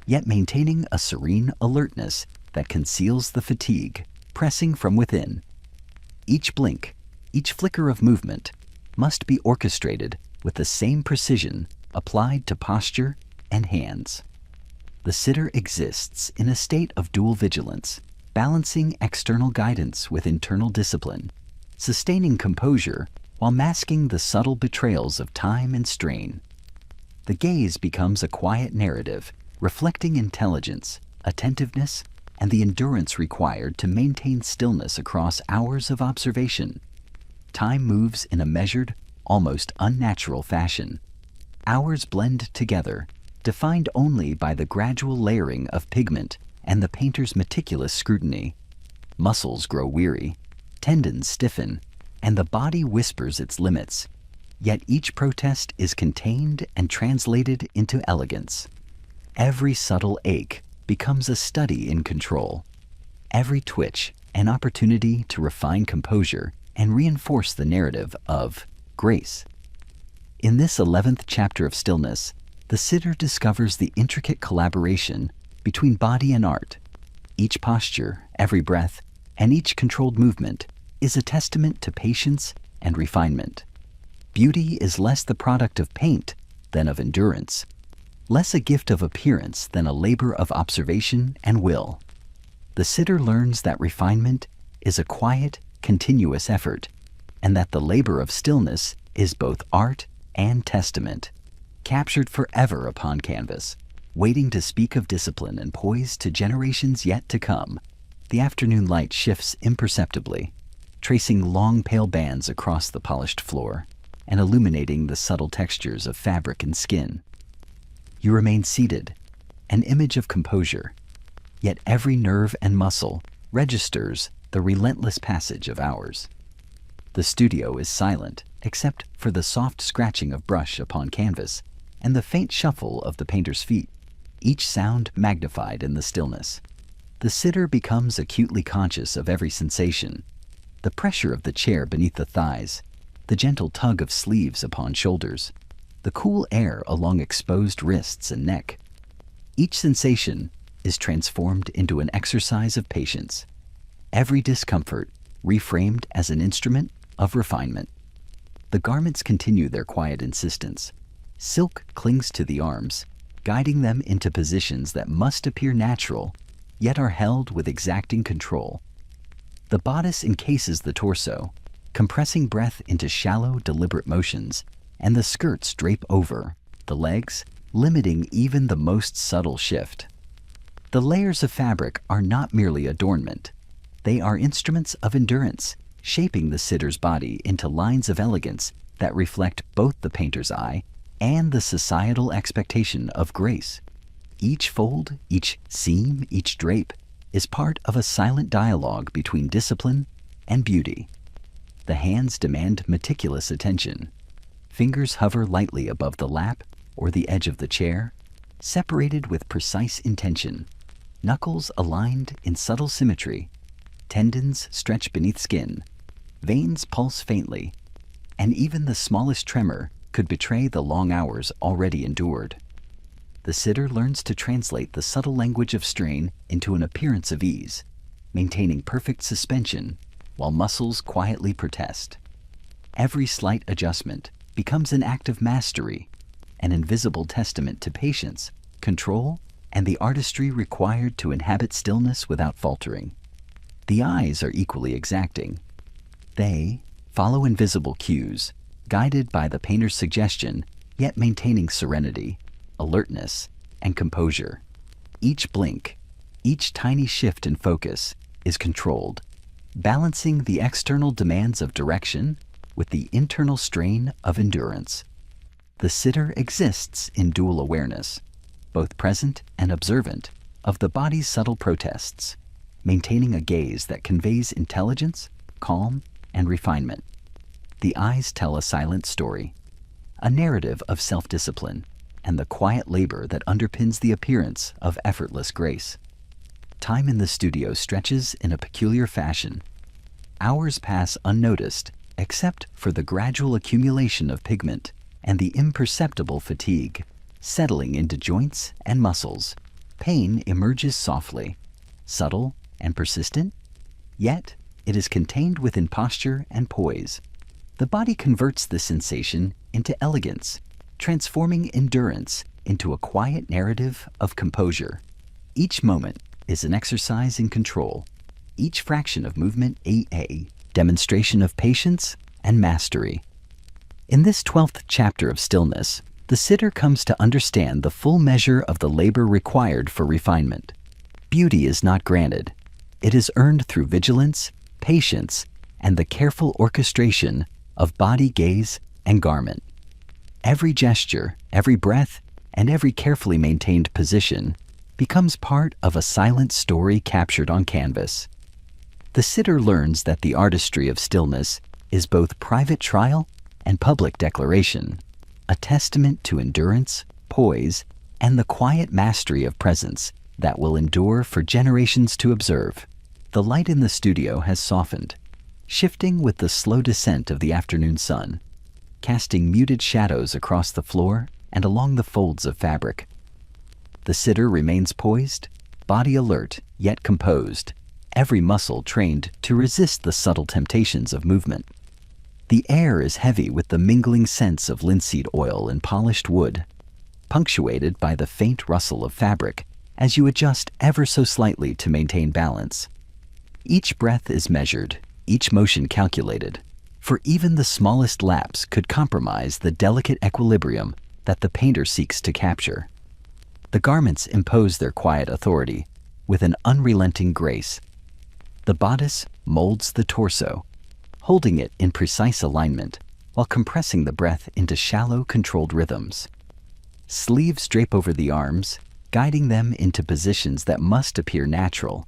yet maintaining a serene alertness that conceals the fatigue pressing from within. Each blink, each flicker of movement must be orchestrated with the same precision applied to posture and hands. The sitter exists in a state of dual vigilance, balancing external guidance with internal discipline, sustaining composure while masking the subtle betrayals of time and strain. The gaze becomes a quiet narrative, reflecting intelligence, attentiveness, and the endurance required to maintain stillness across hours of observation. Time moves in a measured, almost unnatural fashion. Hours blend together, defined only by the gradual layering of pigment and the painter's meticulous scrutiny. Muscles grow weary, tendons stiffen, and the body whispers its limits. Yet each protest is contained and translated into elegance. Every subtle ache becomes a study in control. Every twitch an opportunity to refine composure and reinforce the narrative of grace. In this 11th chapter of Stillness, the sitter discovers the intricate collaboration between body and art. Each posture, every breath, and each controlled movement is a testament to patience and refinement. Beauty is less the product of paint than of endurance, less a gift of appearance than a labor of observation and will. The sitter learns that refinement is a quiet, continuous effort, and that the labor of stillness is both art and testament, captured forever upon canvas, waiting to speak of discipline and poise to generations yet to come. The afternoon light shifts imperceptibly, tracing long pale bands across the polished floor and illuminating the subtle textures of fabric and skin. You remain seated, an image of composure, yet every nerve and muscle registers the relentless passage of hours. The studio is silent, except for the soft scratching of brush upon canvas and the faint shuffle of the painter's feet, each sound magnified in the stillness. The sitter becomes acutely conscious of every sensation: the pressure of the chair beneath the thighs, the gentle tug of sleeves upon shoulders, the cool air along exposed wrists and neck. Each sensation is transformed into an exercise of patience, every discomfort reframed as an instrument of refinement. The garments continue their quiet insistence. Silk clings to the arms, guiding them into positions that must appear natural, yet are held with exacting control. The bodice encases the torso, compressing breath into shallow, deliberate motions, and the skirts drape over the legs, limiting even the most subtle shift. The layers of fabric are not merely adornment. They are instruments of endurance, shaping the sitter's body into lines of elegance that reflect both the painter's eye and the societal expectation of grace. Each fold, each seam, each drape is part of a silent dialogue between discipline and beauty. The hands demand meticulous attention. Fingers hover lightly above the lap or the edge of the chair, separated with precise intention. Knuckles aligned in subtle symmetry. Tendons stretch beneath skin. Veins pulse faintly. And even the smallest tremor could betray the long hours already endured. The sitter learns to translate the subtle language of strain into an appearance of ease, maintaining perfect suspension while muscles quietly protest. Every slight adjustment becomes an act of mastery, an invisible testament to patience, control, and the artistry required to inhabit stillness without faltering. The eyes are equally exacting. They follow invisible cues, guided by the painter's suggestion, yet maintaining serenity, alertness, and composure. Each blink, each tiny shift in focus is controlled, balancing the external demands of direction with the internal strain of endurance. The sitter exists in dual awareness, both present and observant, of the body's subtle protests, maintaining a gaze that conveys intelligence, calm, and refinement. The eyes tell a silent story, a narrative of self-discipline, and the quiet labor that underpins the appearance of effortless grace. Time in the studio stretches in a peculiar fashion. Hours pass unnoticed, except for the gradual accumulation of pigment and the imperceptible fatigue, settling into joints and muscles. Pain emerges softly, subtle and persistent, yet it is contained within posture and poise. The body converts the sensation into elegance, transforming endurance into a quiet narrative of composure. Each moment is an exercise in control, each fraction of movement a demonstration of patience and mastery. In this 12th chapter of Stillness, the sitter comes to understand the full measure of the labor required for refinement. Beauty is not granted. It is earned through vigilance, patience, and the careful orchestration of body, gaze, and garment. Every gesture, every breath, and every carefully maintained position becomes part of a silent story captured on canvas. The sitter learns that the artistry of stillness is both private trial and public declaration, a testament to endurance, poise, and the quiet mastery of presence that will endure for generations to observe. The light in the studio has softened, shifting with the slow descent of the afternoon sun, casting muted shadows across the floor and along the folds of fabric. The sitter remains poised, body alert yet composed, every muscle trained to resist the subtle temptations of movement. The air is heavy with the mingling scents of linseed oil and polished wood, punctuated by the faint rustle of fabric as you adjust ever so slightly to maintain balance. Each breath is measured, each motion calculated, for even the smallest lapse could compromise the delicate equilibrium that the painter seeks to capture. The garments impose their quiet authority with an unrelenting grace. The bodice molds the torso, holding it in precise alignment while compressing the breath into shallow, controlled rhythms. Sleeves drape over the arms, guiding them into positions that must appear natural,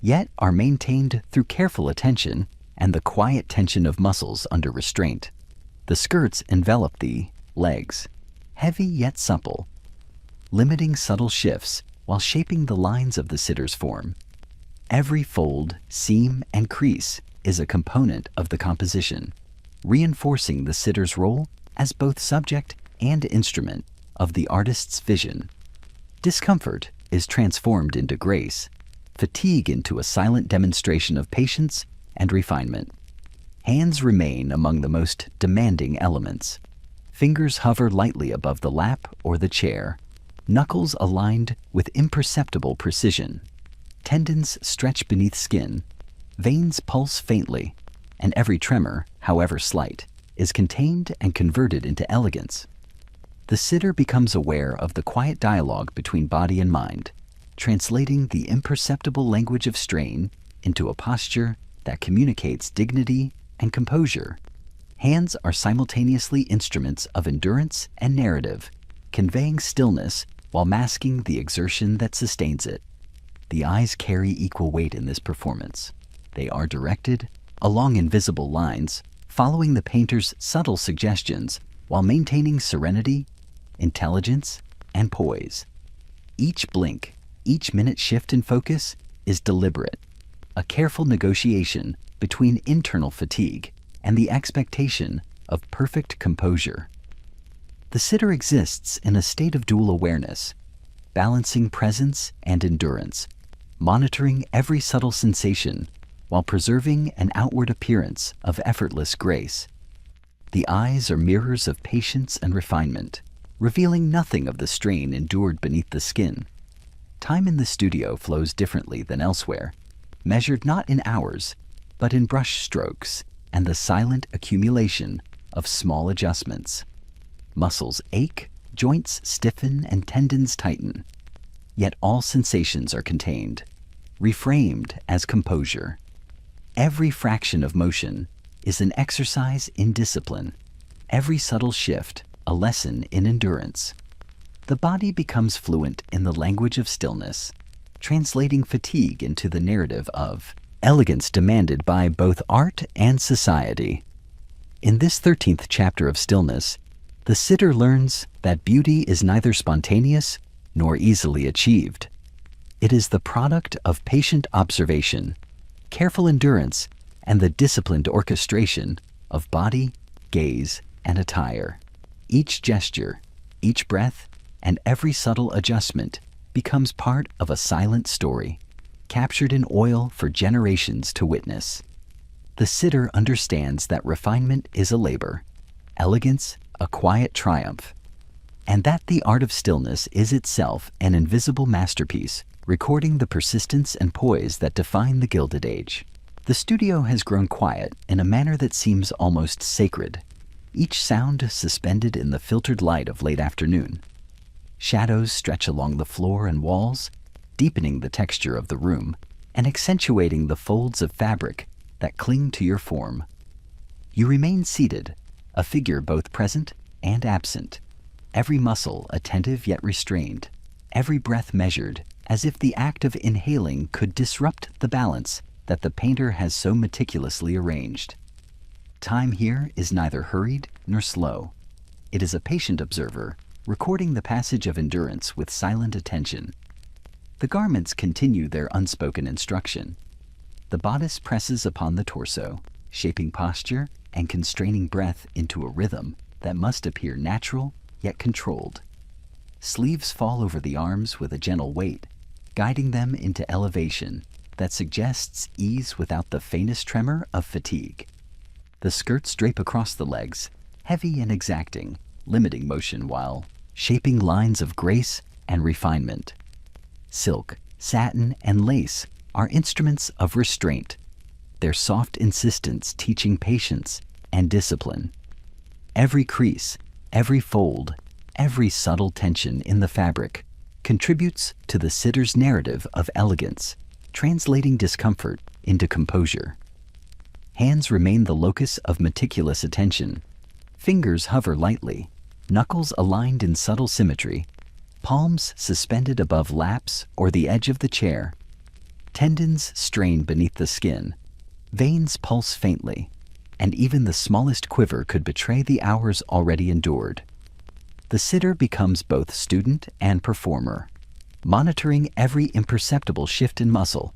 yet are maintained through careful attention and the quiet tension of muscles under restraint. The skirts envelop the legs, heavy yet supple, limiting subtle shifts while shaping the lines of the sitter's form. Every fold, seam, and crease is a component of the composition, reinforcing the sitter's role as both subject and instrument of the artist's vision. Discomfort is transformed into grace, fatigue into a silent demonstration of patience and refinement. Hands remain among the most demanding elements. Fingers hover lightly above the lap or the chair, knuckles aligned with imperceptible precision. Tendons stretch beneath skin, veins pulse faintly, and every tremor, however slight, is contained and converted into elegance. The sitter becomes aware of the quiet dialogue between body and mind, translating the imperceptible language of strain into a posture that communicates dignity and composure. Hands are simultaneously instruments of endurance and narrative, conveying stillness while masking the exertion that sustains it. The eyes carry equal weight in this performance. They are directed along invisible lines, following the painter's subtle suggestions while maintaining serenity, intelligence, and poise. Each blink, each minute shift in focus is deliberate, a careful negotiation between internal fatigue and the expectation of perfect composure. The sitter exists in a state of dual awareness, balancing presence and endurance, monitoring every subtle sensation while preserving an outward appearance of effortless grace. The eyes are mirrors of patience and refinement, revealing nothing of the strain endured beneath the skin. Time in the studio flows differently than elsewhere, measured not in hours, but in brush strokes and the silent accumulation of small adjustments. Muscles ache, joints stiffen, and tendons tighten. Yet all sensations are contained, reframed as composure. Every fraction of motion is an exercise in discipline, every subtle shift a lesson in endurance. The body becomes fluent in the language of stillness, translating fatigue into the narrative of elegance demanded by both art and society. In this 13th chapter of Stillness, the sitter learns that beauty is neither spontaneous nor easily achieved. It is the product of patient observation, careful endurance, and the disciplined orchestration of body, gaze, and attire. Each gesture, each breath, and every subtle adjustment becomes part of a silent story, captured in oil for generations to witness. The sitter understands that refinement is a labor, elegance a quiet triumph, and that the art of stillness is itself an invisible masterpiece, recording the persistence and poise that define the Gilded Age. The studio has grown quiet in a manner that seems almost sacred, each sound suspended in the filtered light of late afternoon. Shadows stretch along the floor and walls, deepening the texture of the room and accentuating the folds of fabric that cling to your form. You remain seated, a figure both present and absent, every muscle attentive yet restrained, every breath measured, as if the act of inhaling could disrupt the balance that the painter has so meticulously arranged. Time here is neither hurried nor slow. It is a patient observer, recording the passage of endurance with silent attention. The garments continue their unspoken instruction. The bodice presses upon the torso, shaping posture and constraining breath into a rhythm that must appear natural yet controlled. Sleeves fall over the arms with a gentle weight, guiding them into elevation that suggests ease without the faintest tremor of fatigue. The skirts drape across the legs, heavy and exacting, limiting motion while shaping lines of grace and refinement. Silk, satin, and lace are instruments of restraint, their soft insistence teaching patience and discipline. Every crease, every fold, every subtle tension in the fabric contributes to the sitter's narrative of elegance, translating discomfort into composure. Hands remain the locus of meticulous attention. Fingers hover lightly, knuckles aligned in subtle symmetry, palms suspended above laps or the edge of the chair. Tendons strain beneath the skin, veins pulse faintly, and even the smallest quiver could betray the hours already endured. The sitter becomes both student and performer, monitoring every imperceptible shift in muscle,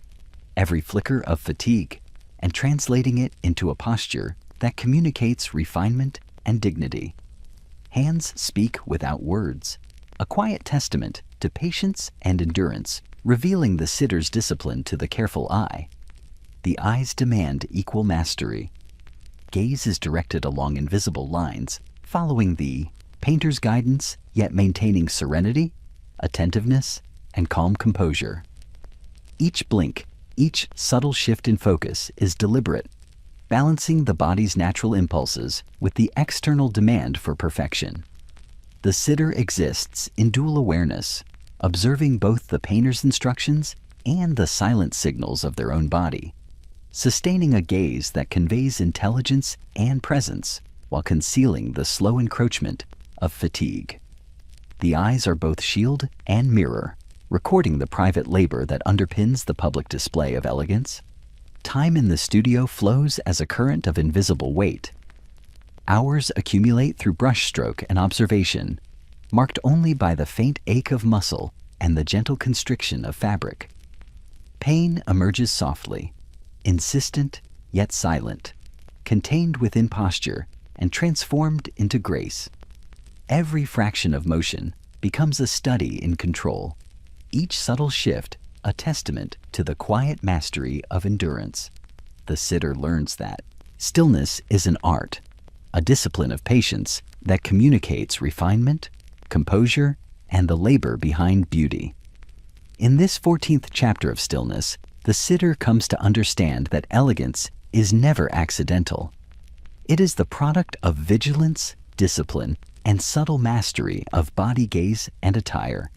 every flicker of fatigue, and translating it into a posture that communicates refinement and dignity. Hands speak without words, a quiet testament to patience and endurance, revealing the sitter's discipline to the careful eye. The eyes demand equal mastery. Gaze is directed along invisible lines, following the painter's guidance, yet maintaining serenity, attentiveness, and calm composure. Each blink, each subtle shift in focus is deliberate, balancing the body's natural impulses with the external demand for perfection. The sitter exists in dual awareness, observing both the painter's instructions and the silent signals of their own body, sustaining a gaze that conveys intelligence and presence while concealing the slow encroachment of fatigue. The eyes are both shield and mirror, recording the private labor that underpins the public display of elegance. Time in the studio flows as a current of invisible weight, Hours accumulate through brushstroke and observation, marked only by the faint ache of muscle and the gentle constriction of fabric. Pain emerges softly, insistent yet silent, contained within posture and transformed into grace. Every fraction of motion becomes a study in control, each subtle shift a testament to the quiet mastery of endurance. The sitter learns that stillness is an art, a discipline of patience that communicates refinement, composure, and the labor behind beauty. In this 14th chapter of Stillness, the sitter comes to understand that elegance is never accidental. It is the product of vigilance, discipline, and subtle mastery of body gaze and attire.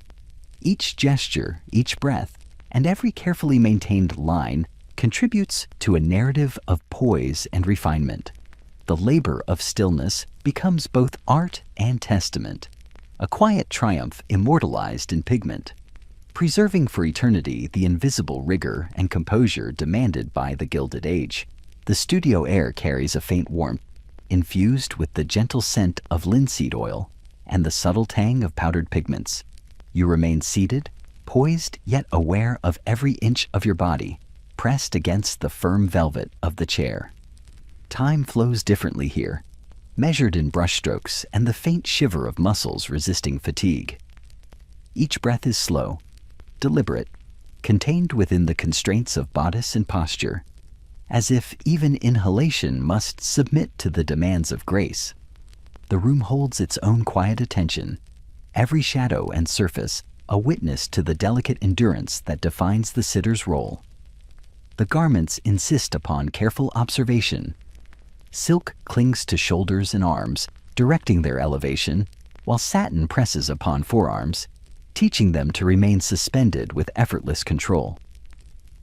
Each gesture, each breath, and every carefully maintained line contributes to a narrative of poise and refinement. The labor of stillness becomes both art and testament, a quiet triumph immortalized in pigment, preserving for eternity the invisible rigor and composure demanded by the Gilded Age. The studio air carries a faint warmth, infused with the gentle scent of linseed oil and the subtle tang of powdered pigments. You remain seated, poised yet aware of every inch of your body, pressed against the firm velvet of the chair. Time flows differently here, measured in brushstrokes and the faint shiver of muscles resisting fatigue. Each breath is slow, deliberate, contained within the constraints of bodice and posture, as if even inhalation must submit to the demands of grace. The room holds its own quiet attention, every shadow and surface a witness to the delicate endurance that defines the sitter's role. The garments insist upon careful observation. Silk clings to shoulders and arms, directing their elevation, while satin presses upon forearms, teaching them to remain suspended with effortless control.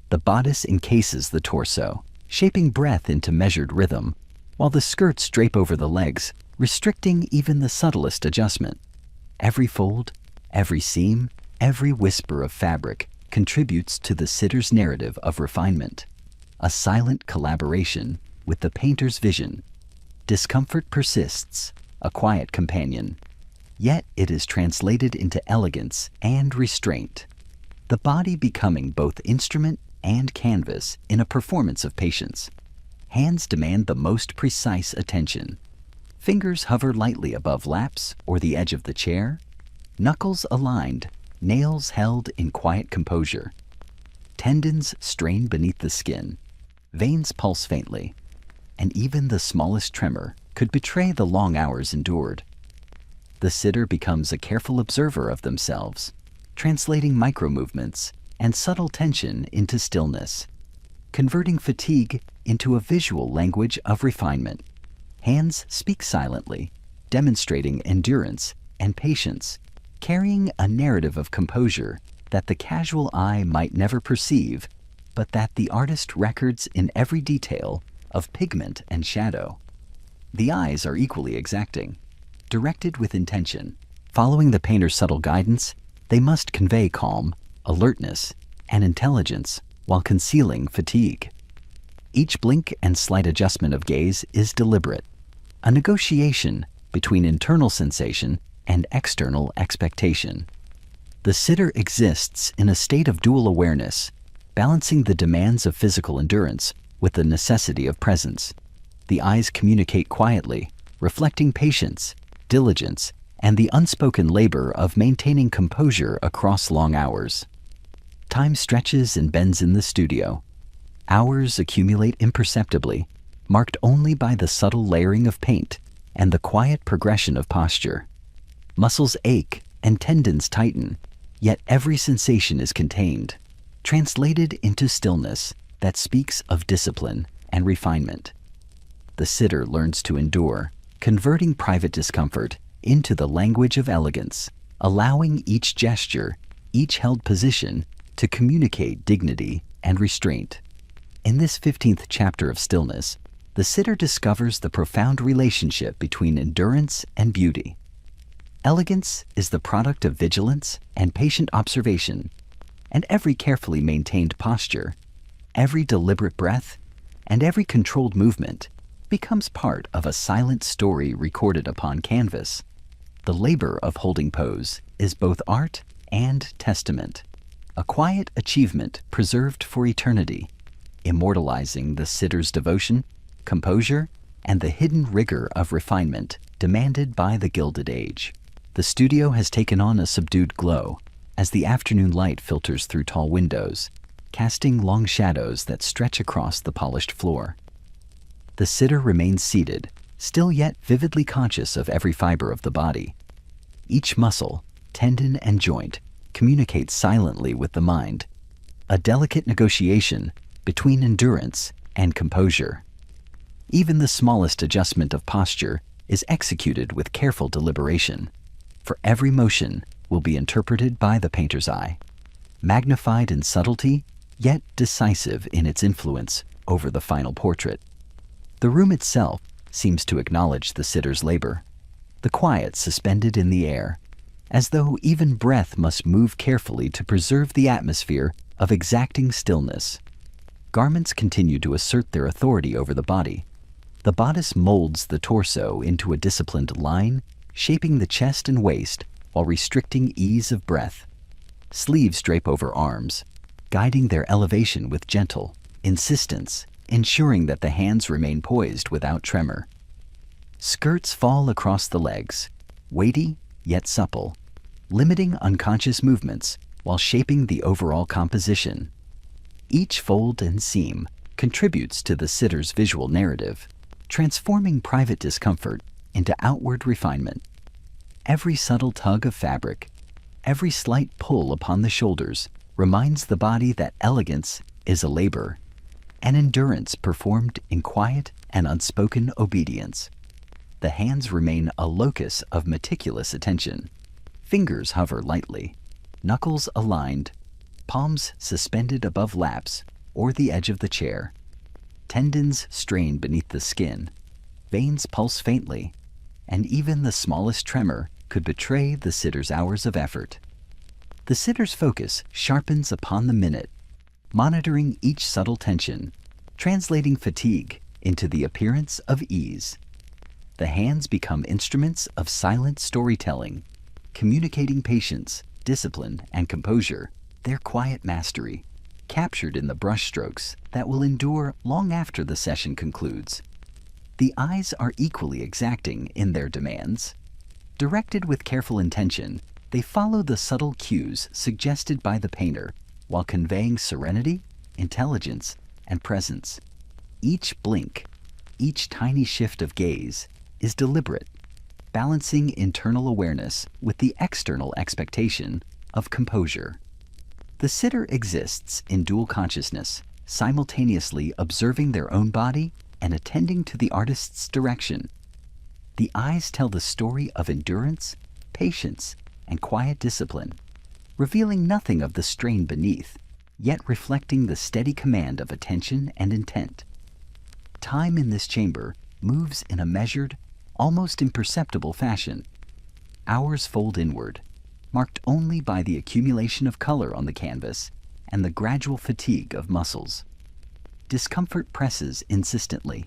The bodice encases the torso, shaping breath into measured rhythm, while the skirts drape over the legs, restricting even the subtlest adjustment. Every fold, every seam, every whisper of fabric contributes to the sitter's narrative of refinement, a silent collaboration with the painter's vision. Discomfort persists, a quiet companion, yet it is translated into elegance and restraint, the body becoming both instrument and canvas in a performance of patience. Hands demand the most precise attention. Fingers hover lightly above laps or the edge of the chair, knuckles aligned, nails held in quiet composure. Tendons strain beneath the skin, veins pulse faintly, and even the smallest tremor could betray the long hours endured. The sitter becomes a careful observer of themselves, translating micro-movements and subtle tension into stillness, converting fatigue into a visual language of refinement. Hands speak silently, demonstrating endurance and patience, carrying a narrative of composure that the casual eye might never perceive, but that the artist records in every detail of pigment and shadow. The eyes are equally exacting, directed with intention. Following the painter's subtle guidance, they must convey calm, alertness, and intelligence while concealing fatigue. Each blink and slight adjustment of gaze is deliberate, a negotiation between internal sensation and external expectation. The sitter exists in a state of dual awareness, balancing the demands of physical endurance with the necessity of presence. The eyes communicate quietly, reflecting patience, diligence, and the unspoken labor of maintaining composure across long hours. Time stretches and bends in the studio. Hours accumulate imperceptibly, marked only by the subtle layering of paint and the quiet progression of posture. Muscles ache and tendons tighten, yet every sensation is contained, translated into stillness that speaks of discipline and refinement. The sitter learns to endure, converting private discomfort into the language of elegance, allowing each gesture, each held position, to communicate dignity and restraint. In this 15th chapter of Stillness, the sitter discovers the profound relationship between endurance and beauty. Elegance is the product of vigilance and patient observation, and every carefully maintained posture, every deliberate breath, and every controlled movement becomes part of a silent story recorded upon canvas. The labor of holding pose is both art and testament, a quiet achievement preserved for eternity, immortalizing the sitter's devotion, composure, and the hidden rigor of refinement demanded by the Gilded Age. The studio has taken on a subdued glow as the afternoon light filters through tall windows, casting long shadows that stretch across the polished floor. The sitter remains seated, still yet vividly conscious of every fiber of the body. Each muscle, tendon, and joint communicates silently with the mind, a delicate negotiation between endurance and composure. Even the smallest adjustment of posture is executed with careful deliberation, for every motion will be interpreted by the painter's eye, magnified in subtlety, yet decisive in its influence over the final portrait. The room itself seems to acknowledge the sitter's labor, the quiet suspended in the air, as though even breath must move carefully to preserve the atmosphere of exacting stillness. Garments continue to assert their authority over the body. The bodice molds the torso into a disciplined line, shaping the chest and waist while restricting ease of breath. Sleeves drape over arms, guiding their elevation with gentle insistence, ensuring that the hands remain poised without tremor. Skirts fall across the legs, weighty yet supple, limiting unconscious movements while shaping the overall composition. Each fold and seam contributes to the sitter's visual narrative, transforming private discomfort into outward refinement. Every subtle tug of fabric, every slight pull upon the shoulders reminds the body that elegance is a labor, an endurance performed in quiet and unspoken obedience. The hands remain a locus of meticulous attention. Fingers hover lightly, knuckles aligned, palms suspended above laps or the edge of the chair. Tendons strain beneath the skin, veins pulse faintly, and even the smallest tremor could betray the sitter's hours of effort. The sitter's focus sharpens upon the minute, monitoring each subtle tension, translating fatigue into the appearance of ease. The hands become instruments of silent storytelling, communicating patience, discipline, and composure, their quiet mastery, captured in the brushstrokes that will endure long after the session concludes. The eyes are equally exacting in their demands. Directed with careful intention, they follow the subtle cues suggested by the painter while conveying serenity, intelligence, and presence. Each blink, each tiny shift of gaze is deliberate, balancing internal awareness with the external expectation of composure. The sitter exists in dual consciousness, simultaneously observing their own body and attending to the artist's direction. The eyes tell the story of endurance, patience, and quiet discipline, revealing nothing of the strain beneath, yet reflecting the steady command of attention and intent. Time in this chamber moves in a measured, almost imperceptible fashion. Hours fold inward, marked only by the accumulation of color on the canvas and the gradual fatigue of muscles. Discomfort presses insistently,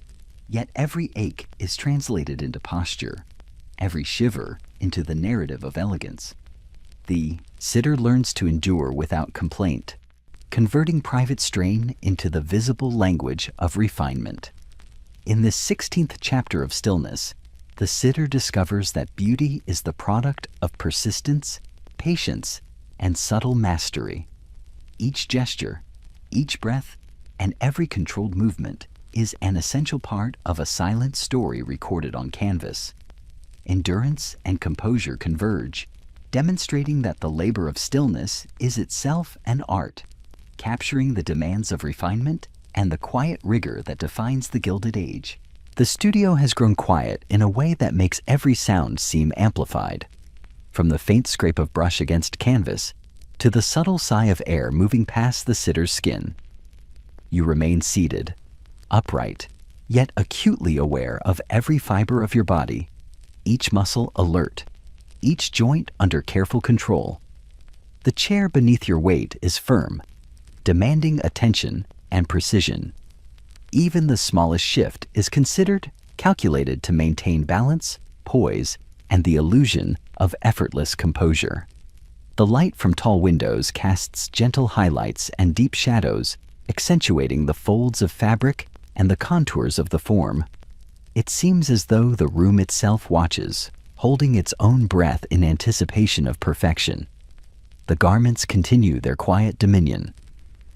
yet every ache is translated into posture, every shiver into the narrative of elegance. The sitter learns to endure without complaint, converting private strain into the visible language of refinement. In this 16th chapter of Stillness, the sitter discovers that beauty is the product of persistence, patience, and subtle mastery. Each gesture, each breath, and every controlled movement is an essential part of a silent story recorded on canvas. Endurance and composure converge, demonstrating that the labor of stillness is itself an art, capturing the demands of refinement and the quiet rigor that defines the Gilded Age. The studio has grown quiet in a way that makes every sound seem amplified. From the faint scrape of brush against canvas to the subtle sigh of air moving past the sitter's skin. You remain seated, upright, yet acutely aware of every fiber of your body, each muscle alert, each joint under careful control. The chair beneath your weight is firm, demanding attention and precision. Even the smallest shift is considered calculated to maintain balance, poise, and the illusion of effortless composure. The light from tall windows casts gentle highlights and deep shadows, accentuating the folds of fabric and the contours of the form. It seems as though the room itself watches, holding its own breath in anticipation of perfection. The garments continue their quiet dominion.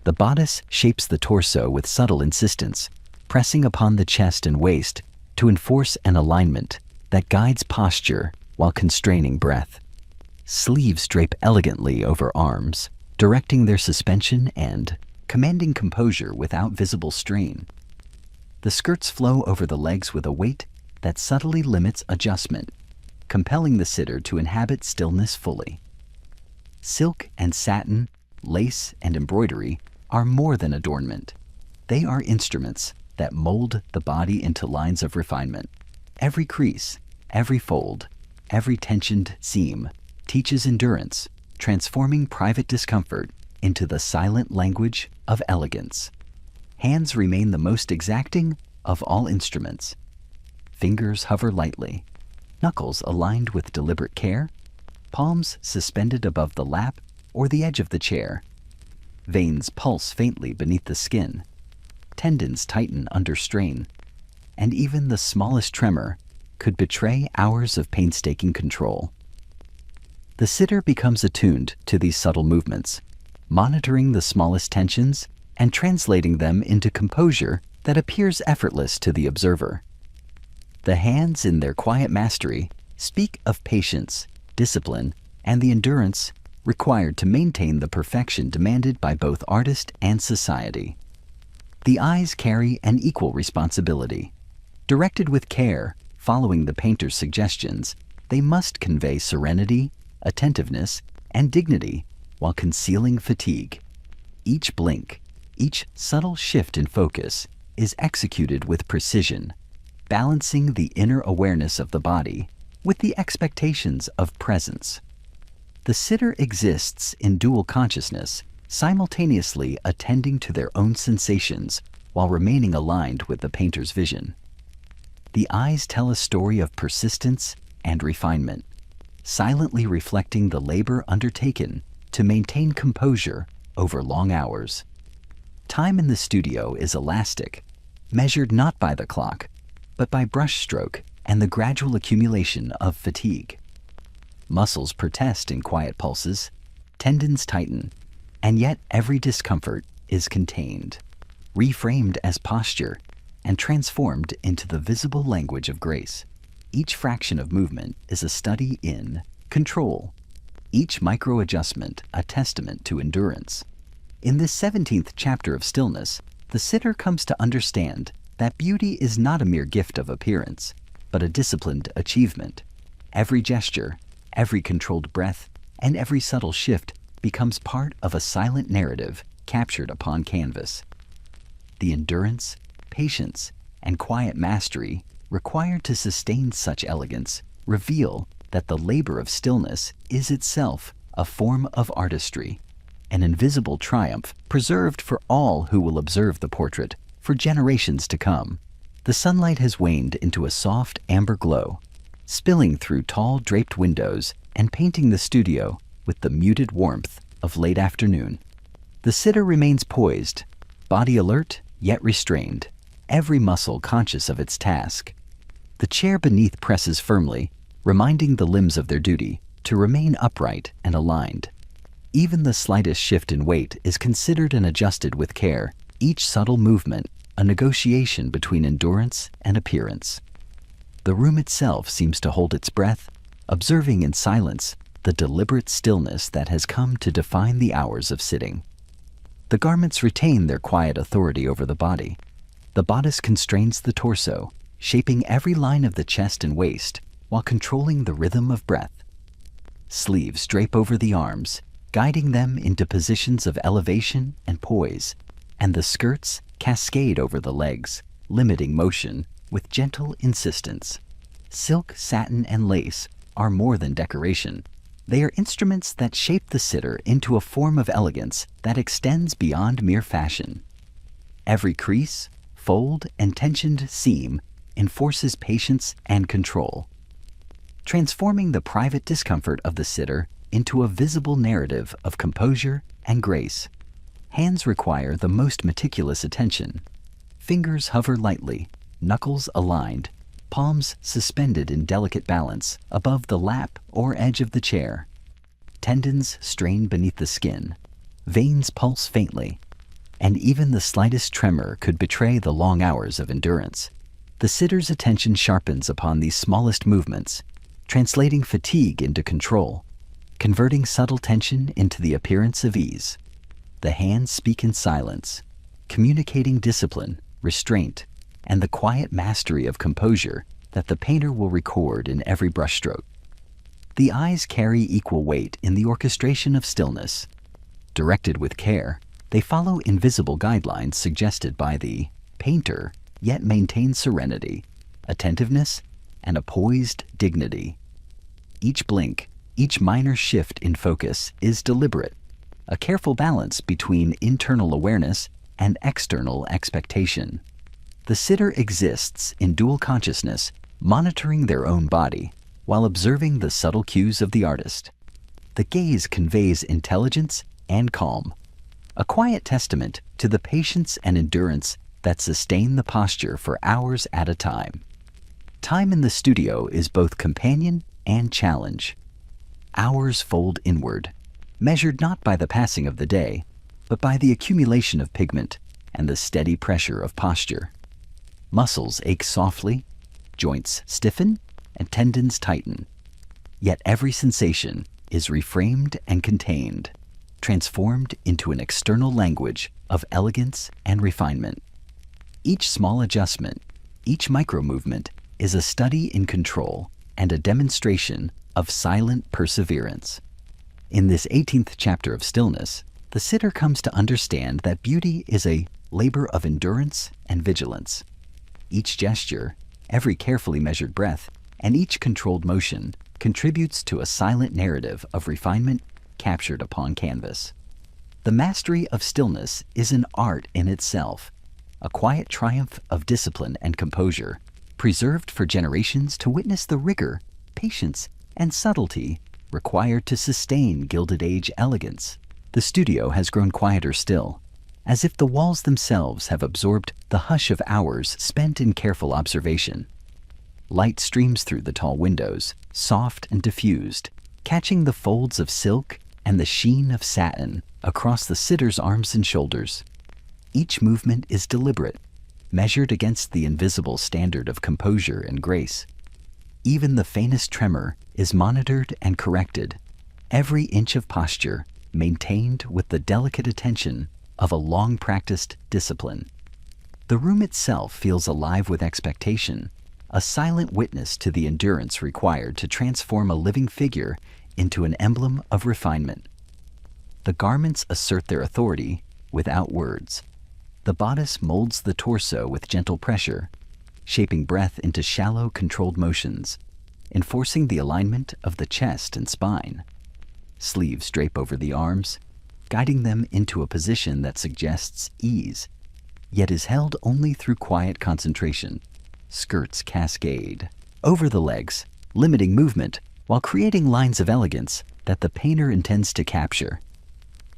The bodice shapes the torso with subtle insistence, pressing upon the chest and waist to enforce an alignment that guides posture while constraining breath. Sleeves drape elegantly over arms, directing their suspension and commanding composure without visible strain. The skirts flow over the legs with a weight that subtly limits adjustment, compelling the sitter to inhabit stillness fully. Silk and satin, lace and embroidery are more than adornment. They are instruments that mold the body into lines of refinement. Every crease, every fold, every tensioned seam teaches endurance, transforming private discomfort into the silent language of elegance. Hands remain the most exacting of all instruments. Fingers hover lightly, knuckles aligned with deliberate care, palms suspended above the lap or the edge of the chair. Veins pulse faintly beneath the skin, tendons tighten under strain, and even the smallest tremor could betray hours of painstaking control. The sitter becomes attuned to these subtle movements, monitoring the smallest tensions and translating them into composure that appears effortless to the observer. The hands, in their quiet mastery, speak of patience, discipline, and the endurance required to maintain the perfection demanded by both artist and society. The eyes carry an equal responsibility. Directed with care, following the painter's suggestions, they must convey serenity, attentiveness, and dignity while concealing fatigue. Each blink, each subtle shift in focus is executed with precision, balancing the inner awareness of the body with the expectations of presence. The sitter exists in dual consciousness, simultaneously attending to their own sensations while remaining aligned with the painter's vision. The eyes tell a story of persistence and refinement, silently reflecting the labor undertaken to maintain composure over long hours. Time in the studio is elastic, measured not by the clock, but by brushstroke and the gradual accumulation of fatigue. Muscles protest in quiet pulses, tendons tighten, and yet every discomfort is contained, reframed as posture, and transformed into the visible language of grace. Each fraction of movement is a study in control, each micro-adjustment a testament to endurance. In this 17th chapter of Stillness, the sitter comes to understand that beauty is not a mere gift of appearance, but a disciplined achievement. Every gesture, every controlled breath, and every subtle shift becomes part of a silent narrative captured upon canvas. The endurance, patience, and quiet mastery required to sustain such elegance reveal that the labor of stillness is itself a form of artistry, an invisible triumph preserved for all who will observe the portrait for generations to come. The sunlight has waned into a soft amber glow, spilling through tall draped windows and painting the studio with the muted warmth of late afternoon. The sitter remains poised, body alert yet restrained, every muscle conscious of its task. The chair beneath presses firmly, reminding the limbs of their duty to remain upright and aligned. Even the slightest shift in weight is considered and adjusted with care, each subtle movement a negotiation between endurance and appearance. The room itself seems to hold its breath, observing in silence the deliberate stillness that has come to define the hours of sitting. The garments retain their quiet authority over the body. The bodice constrains the torso, shaping every line of the chest and waist while controlling the rhythm of breath. Sleeves drape over the arms, guiding them into positions of elevation and poise, and the skirts cascade over the legs, limiting motion with gentle insistence. Silk, satin, and lace are more than decoration. They are instruments that shape the sitter into a form of elegance that extends beyond mere fashion. Every crease, fold, and tensioned seam enforces patience and control, transforming the private discomfort of the sitter into a visible narrative of composure and grace. Hands require the most meticulous attention. Fingers hover lightly, knuckles aligned, palms suspended in delicate balance above the lap or edge of the chair. Tendons strain beneath the skin, veins pulse faintly, and even the slightest tremor could betray the long hours of endurance. The sitter's attention sharpens upon these smallest movements, translating fatigue into control, converting subtle tension into the appearance of ease. The hands speak in silence, communicating discipline, restraint, and the quiet mastery of composure that the painter will record in every brushstroke. The eyes carry equal weight in the orchestration of stillness. Directed with care, they follow invisible guidelines suggested by the painter, yet maintain serenity, attentiveness, and a poised dignity. Each blink, each minor shift in focus is deliberate, a careful balance between internal awareness and external expectation. The sitter exists in dual consciousness, monitoring their own body while observing the subtle cues of the artist. The gaze conveys intelligence and calm, a quiet testament to the patience and endurance that sustain the posture for hours at a time. Time in the studio is both companion and challenge. Hours fold inward, measured not by the passing of the day, but by the accumulation of pigment and the steady pressure of posture. Muscles ache softly, joints stiffen, and tendons tighten. Yet every sensation is reframed and contained, transformed into an external language of elegance and refinement. Each small adjustment, each micro-movement is a study in control and a demonstration of silent perseverance. In this 18th chapter of Stillness, the sitter comes to understand that beauty is a labor of endurance and vigilance. Each gesture, every carefully measured breath, and each controlled motion contributes to a silent narrative of refinement captured upon canvas. The mastery of stillness is an art in itself, a quiet triumph of discipline and composure, preserved for generations to witness the rigor, patience, and subtlety required to sustain Gilded Age elegance. The studio has grown quieter still, as if the walls themselves have absorbed the hush of hours spent in careful observation. Light streams through the tall windows, soft and diffused, catching the folds of silk and the sheen of satin across the sitter's arms and shoulders. Each movement is deliberate, measured against the invisible standard of composure and grace. Even the faintest tremor is monitored and corrected, every inch of posture maintained with the delicate attention of a long-practiced discipline. The room itself feels alive with expectation, a silent witness to the endurance required to transform a living figure into an emblem of refinement. The garments assert their authority without words. The bodice molds the torso with gentle pressure, shaping breath into shallow, controlled motions, enforcing the alignment of the chest and spine. Sleeves drape over the arms, guiding them into a position that suggests ease, yet is held only through quiet concentration. Skirts cascade over the legs, limiting movement while creating lines of elegance that the painter intends to capture.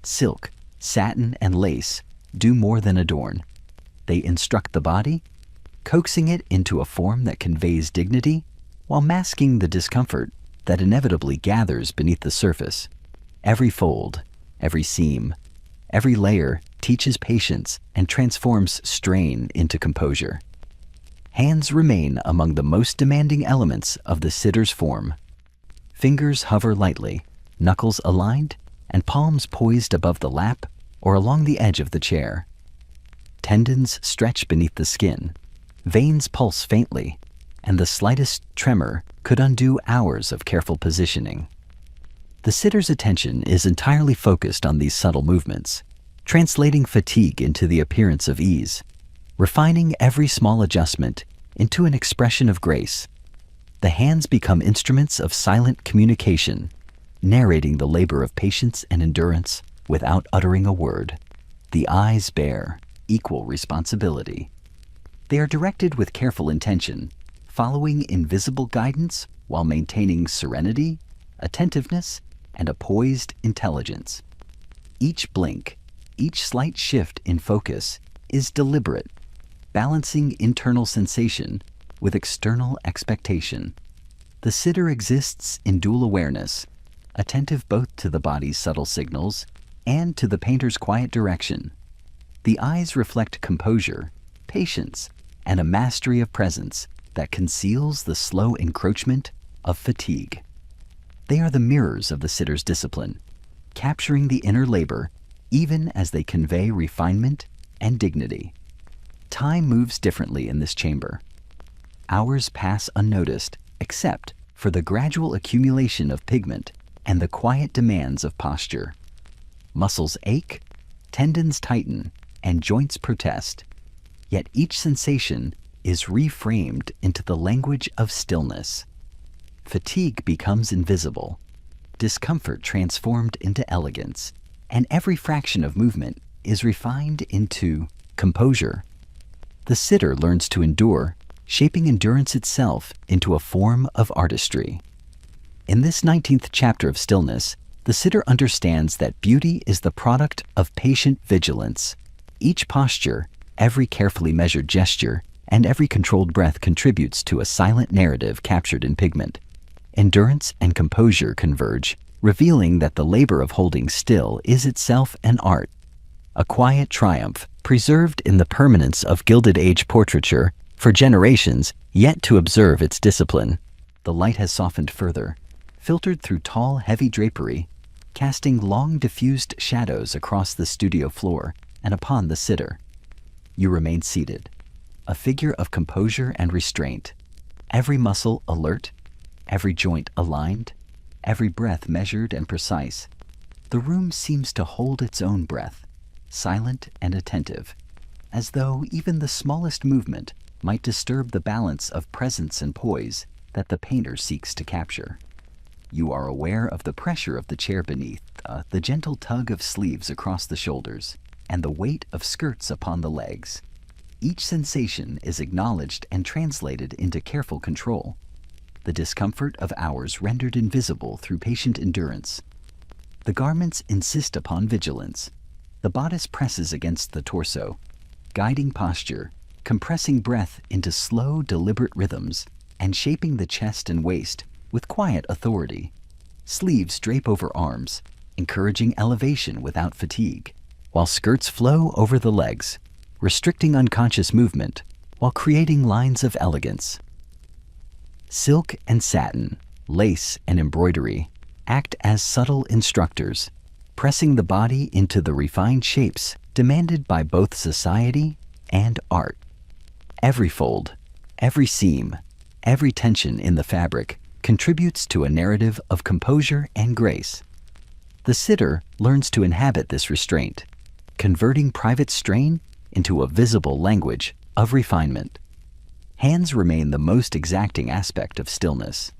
Silk, satin, and lace do more than adorn. They instruct the body, coaxing it into a form that conveys dignity while masking the discomfort that inevitably gathers beneath the surface. Every fold, every seam, every layer teaches patience and transforms strain into composure. Hands remain among the most demanding elements of the sitter's form. Fingers hover lightly, knuckles aligned, and palms poised above the lap or along the edge of the chair. Tendons stretch beneath the skin, veins pulse faintly, and the slightest tremor could undo hours of careful positioning. The sitter's attention is entirely focused on these subtle movements, translating fatigue into the appearance of ease, refining every small adjustment into an expression of grace. The hands become instruments of silent communication, narrating the labor of patience and endurance without uttering a word. The eyes bear equal responsibility. They are directed with careful intention, following invisible guidance while maintaining serenity, attentiveness, and a poised intelligence. Each blink, each slight shift in focus is deliberate, balancing internal sensation with external expectation. The sitter exists in dual awareness, attentive both to the body's subtle signals and to the painter's quiet direction. The eyes reflect composure, patience, and a mastery of presence that conceals the slow encroachment of fatigue. They are the mirrors of the sitter's discipline, capturing the inner labor even as they convey refinement and dignity. Time moves differently in this chamber. Hours pass unnoticed except for the gradual accumulation of pigment and the quiet demands of posture. Muscles ache, tendons tighten, and joints protest, yet each sensation is reframed into the language of stillness. Fatigue becomes invisible, discomfort transformed into elegance, and every fraction of movement is refined into composure. The sitter learns to endure, shaping endurance itself into a form of artistry. In this 19th chapter of Stillness, the sitter understands that beauty is the product of patient vigilance. Each posture, every carefully measured gesture, and every controlled breath contributes to a silent narrative captured in pigment. Endurance and composure converge, revealing that the labor of holding still is itself an art. A quiet triumph, preserved in the permanence of Gilded Age portraiture for generations yet to observe its discipline. The light has softened further, filtered through tall, heavy drapery, casting long diffused shadows across the studio floor and upon the sitter. You remain seated, a figure of composure and restraint, every muscle alert, every joint aligned, every breath measured and precise. The room seems to hold its own breath, silent and attentive, as though even the smallest movement might disturb the balance of presence and poise that the painter seeks to capture. You are aware of the pressure of the chair beneath, the gentle tug of sleeves across the shoulders, and the weight of skirts upon the legs. Each sensation is acknowledged and translated into careful control, the discomfort of hours rendered invisible through patient endurance. The garments insist upon vigilance. The bodice presses against the torso, guiding posture, compressing breath into slow, deliberate rhythms, and shaping the chest and waist with quiet authority. Sleeves drape over arms, encouraging elevation without fatigue, while skirts flow over the legs, restricting unconscious movement while creating lines of elegance. Silk and satin, lace and embroidery act as subtle instructors, pressing the body into the refined shapes demanded by both society and art. Every fold, every seam, every tension in the fabric contributes to a narrative of composure and grace. The sitter learns to inhabit this restraint, converting private strain into a visible language of refinement. Hands remain the most exacting aspect of stillness.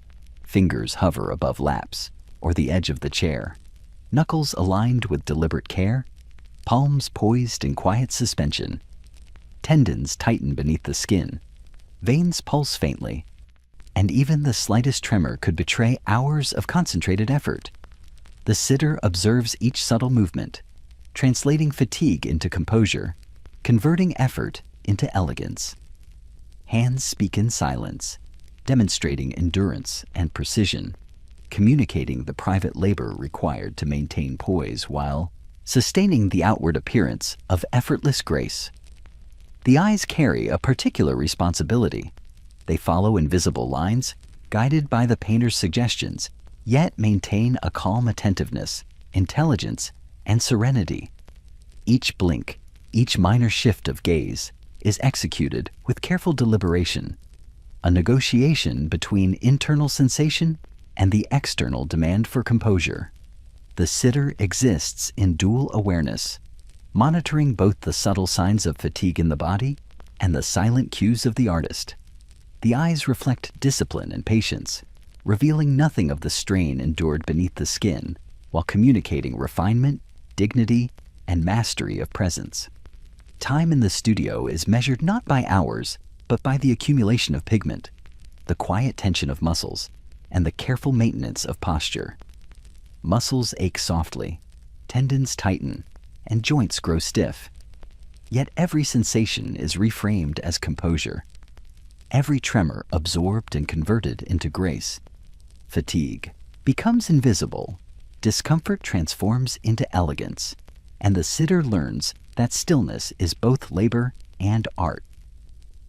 Fingers hover above laps or the edge of the chair, knuckles aligned with deliberate care, palms poised in quiet suspension. Tendons tighten beneath the skin, veins pulse faintly, and even the slightest tremor could betray hours of concentrated effort. The sitter observes each subtle movement, translating fatigue into composure, converting effort into elegance. Hands speak in silence, demonstrating endurance and precision, communicating the private labor required to maintain poise while sustaining the outward appearance of effortless grace. The eyes carry a particular responsibility. They follow invisible lines, guided by the painter's suggestions, yet maintain a calm attentiveness, intelligence, and serenity. Each blink, each minor shift of gaze, is executed with careful deliberation, a negotiation between internal sensation and the external demand for composure. The sitter exists in dual awareness, monitoring both the subtle signs of fatigue in the body and the silent cues of the artist. The eyes reflect discipline and patience, revealing nothing of the strain endured beneath the skin, while communicating refinement, dignity, and mastery of presence. Time in the studio is measured not by hours, but by the accumulation of pigment, the quiet tension of muscles, and the careful maintenance of posture. Muscles ache softly, tendons tighten, and joints grow stiff. Yet every sensation is reframed as composure. Every tremor absorbed and converted into grace. Fatigue becomes invisible. Discomfort transforms into elegance. And the sitter learns that stillness is both labor and art.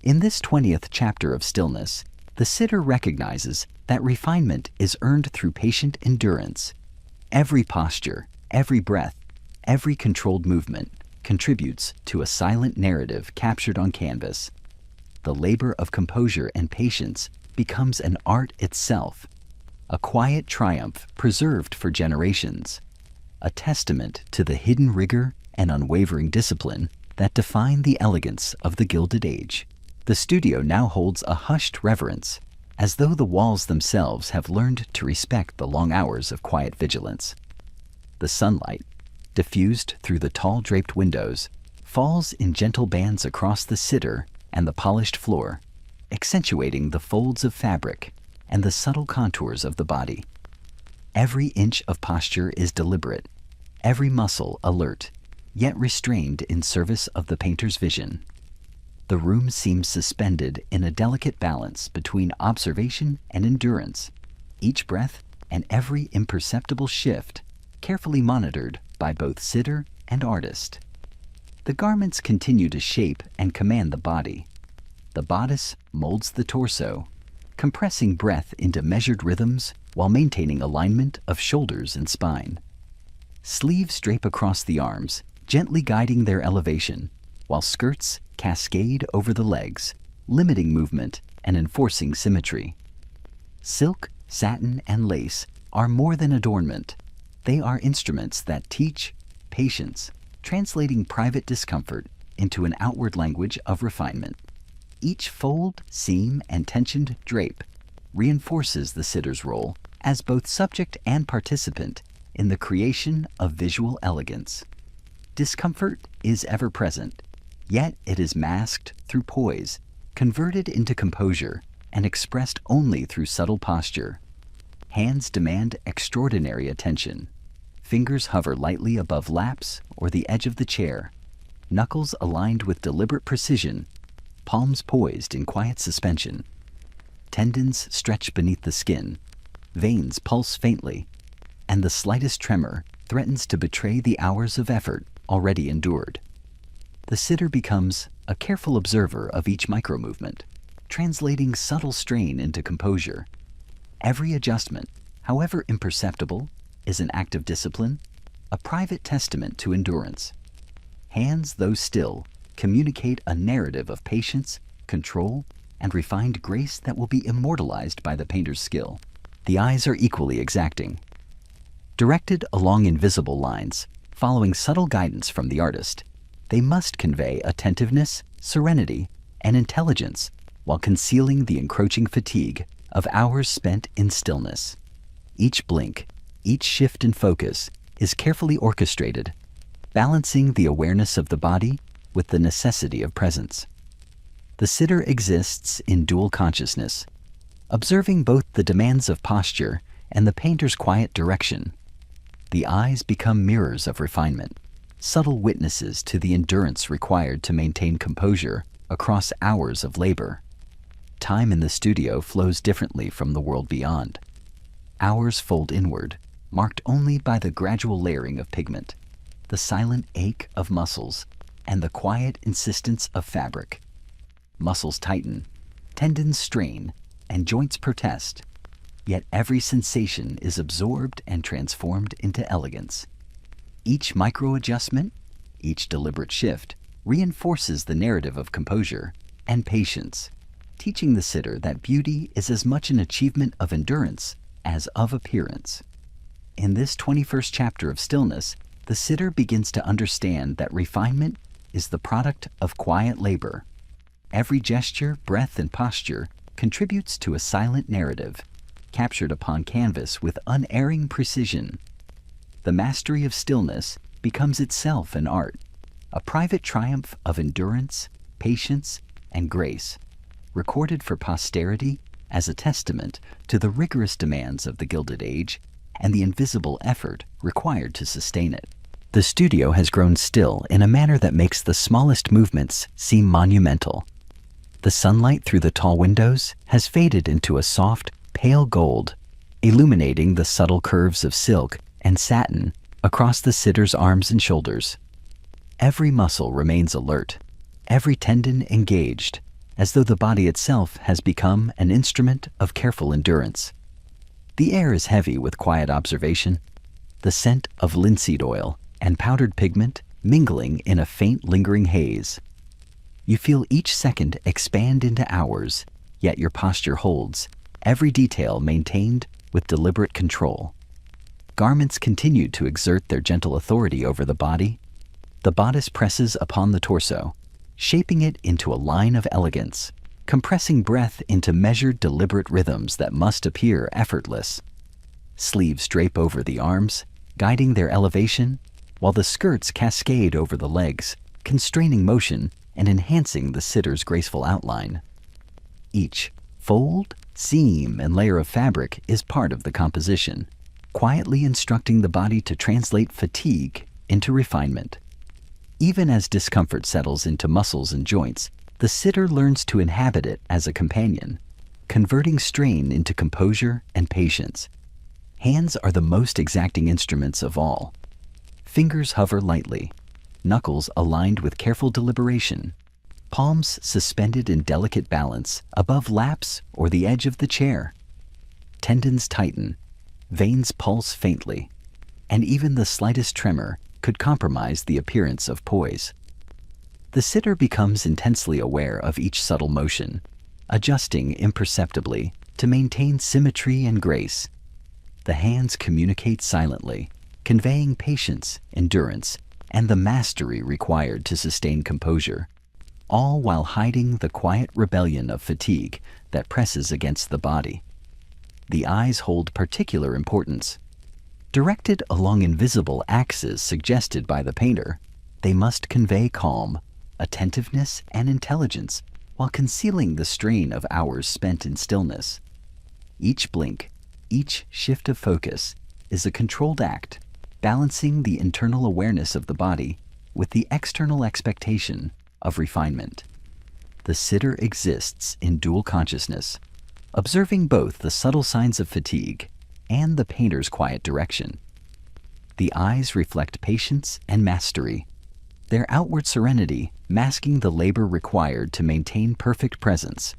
In this 20th chapter of Stillness, the sitter recognizes that refinement is earned through patient endurance. Every posture, every breath, every controlled movement contributes to a silent narrative captured on canvas. The labor of composure and patience becomes an art itself, a quiet triumph preserved for generations, a testament to the hidden rigor and unwavering discipline that define the elegance of the Gilded Age. The studio now holds a hushed reverence, as though the walls themselves have learned to respect the long hours of quiet vigilance. The sunlight, diffused through the tall draped windows, falls in gentle bands across the sitter and the polished floor, accentuating the folds of fabric and the subtle contours of the body. Every inch of posture is deliberate, every muscle alert, yet restrained in service of the painter's vision. The room seems suspended in a delicate balance between observation and endurance, each breath and every imperceptible shift carefully monitored by both sitter and artist. The garments continue to shape and command the body. The bodice molds the torso, compressing breath into measured rhythms while maintaining alignment of shoulders and spine. Sleeves drape across the arms, gently guiding their elevation, while skirts cascade over the legs, limiting movement and enforcing symmetry. Silk, satin, and lace are more than adornment. They are instruments that teach patience, translating private discomfort into an outward language of refinement. Each fold, seam, and tensioned drape reinforces the sitter's role as both subject and participant in the creation of visual elegance. Discomfort is ever present, yet it is masked through poise, converted into composure, and expressed only through subtle posture. Hands demand extraordinary attention. Fingers hover lightly above laps or the edge of the chair, knuckles aligned with deliberate precision, palms poised in quiet suspension. Tendons stretch beneath the skin, veins pulse faintly, and the slightest tremor threatens to betray the hours of effort already endured. The sitter becomes a careful observer of each micro-movement, translating subtle strain into composure. Every adjustment, however imperceptible, is an act of discipline, a private testament to endurance. Hands, though still, communicate a narrative of patience, control, and refined grace that will be immortalized by the painter's skill. The eyes are equally exacting. Directed along invisible lines, following subtle guidance from the artist, they must convey attentiveness, serenity, and intelligence while concealing the encroaching fatigue of hours spent in stillness. Each blink, each shift in focus is carefully orchestrated, balancing the awareness of the body with the necessity of presence. The sitter exists in dual consciousness, observing both the demands of posture and the painter's quiet direction. The eyes become mirrors of refinement, subtle witnesses to the endurance required to maintain composure across hours of labor. Time in the studio flows differently from the world beyond. Hours fold inward, marked only by the gradual layering of pigment, the silent ache of muscles, and the quiet insistence of fabric. Muscles tighten, tendons strain, and joints protest, yet every sensation is absorbed and transformed into elegance. Each micro-adjustment, each deliberate shift, reinforces the narrative of composure and patience, teaching the sitter that beauty is as much an achievement of endurance as of appearance. In this 21st chapter of Stillness, the sitter begins to understand that refinement is the product of quiet labor. Every gesture, breath, and posture contributes to a silent narrative, captured upon canvas with unerring precision. The mastery of stillness becomes itself an art, a private triumph of endurance, patience, and grace, recorded for posterity as a testament to the rigorous demands of the Gilded Age and the invisible effort required to sustain it. The studio has grown still in a manner that makes the smallest movements seem monumental. The sunlight through the tall windows has faded into a soft, pale gold, illuminating the subtle curves of silk and satin across the sitter's arms and shoulders. Every muscle remains alert, every tendon engaged, as though the body itself has become an instrument of careful endurance. The air is heavy with quiet observation, the scent of linseed oil and powdered pigment mingling in a faint lingering haze. You feel each second expand into hours, yet your posture holds, every detail maintained with deliberate control. Garments continue to exert their gentle authority over the body. The bodice presses upon the torso, shaping it into a line of elegance, compressing breath into measured, deliberate rhythms that must appear effortless. Sleeves drape over the arms, guiding their elevation, while the skirts cascade over the legs, constraining motion and enhancing the sitter's graceful outline. Each fold, seam, and layer of fabric is part of the composition, quietly instructing the body to translate fatigue into refinement. Even as discomfort settles into muscles and joints, the sitter learns to inhabit it as a companion, converting strain into composure and patience. Hands are the most exacting instruments of all. Fingers hover lightly, knuckles aligned with careful deliberation, palms suspended in delicate balance above laps or the edge of the chair. Tendons tighten, veins pulse faintly, and even the slightest tremor could compromise the appearance of poise. The sitter becomes intensely aware of each subtle motion, adjusting imperceptibly to maintain symmetry and grace. The hands communicate silently, conveying patience, endurance, and the mastery required to sustain composure, all while hiding the quiet rebellion of fatigue that presses against the body. The eyes hold particular importance. Directed along invisible axes suggested by the painter, they must convey calm, attentiveness, and intelligence while concealing the strain of hours spent in stillness. Each blink, each shift of focus is a controlled act, balancing the internal awareness of the body with the external expectation of refinement. The sitter exists in dual consciousness, observing both the subtle signs of fatigue and the painter's quiet direction. The eyes reflect patience and mastery, their outward serenity masking the labor required to maintain perfect presence.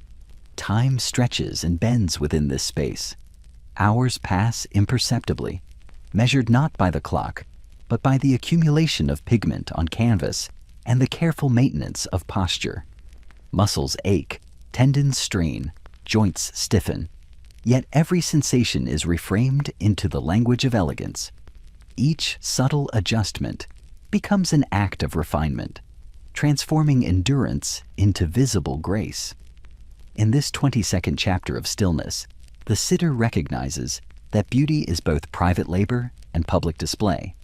Time stretches and bends within this space. Hours pass imperceptibly, measured not by the clock, but by the accumulation of pigment on canvas and the careful maintenance of posture. Muscles ache, tendons strain, joints stiffen, yet every sensation is reframed into the language of elegance. Each subtle adjustment becomes an act of refinement, transforming endurance into visible grace. In this 20-second chapter of stillness, the sitter recognizes that beauty is both private labor and public display.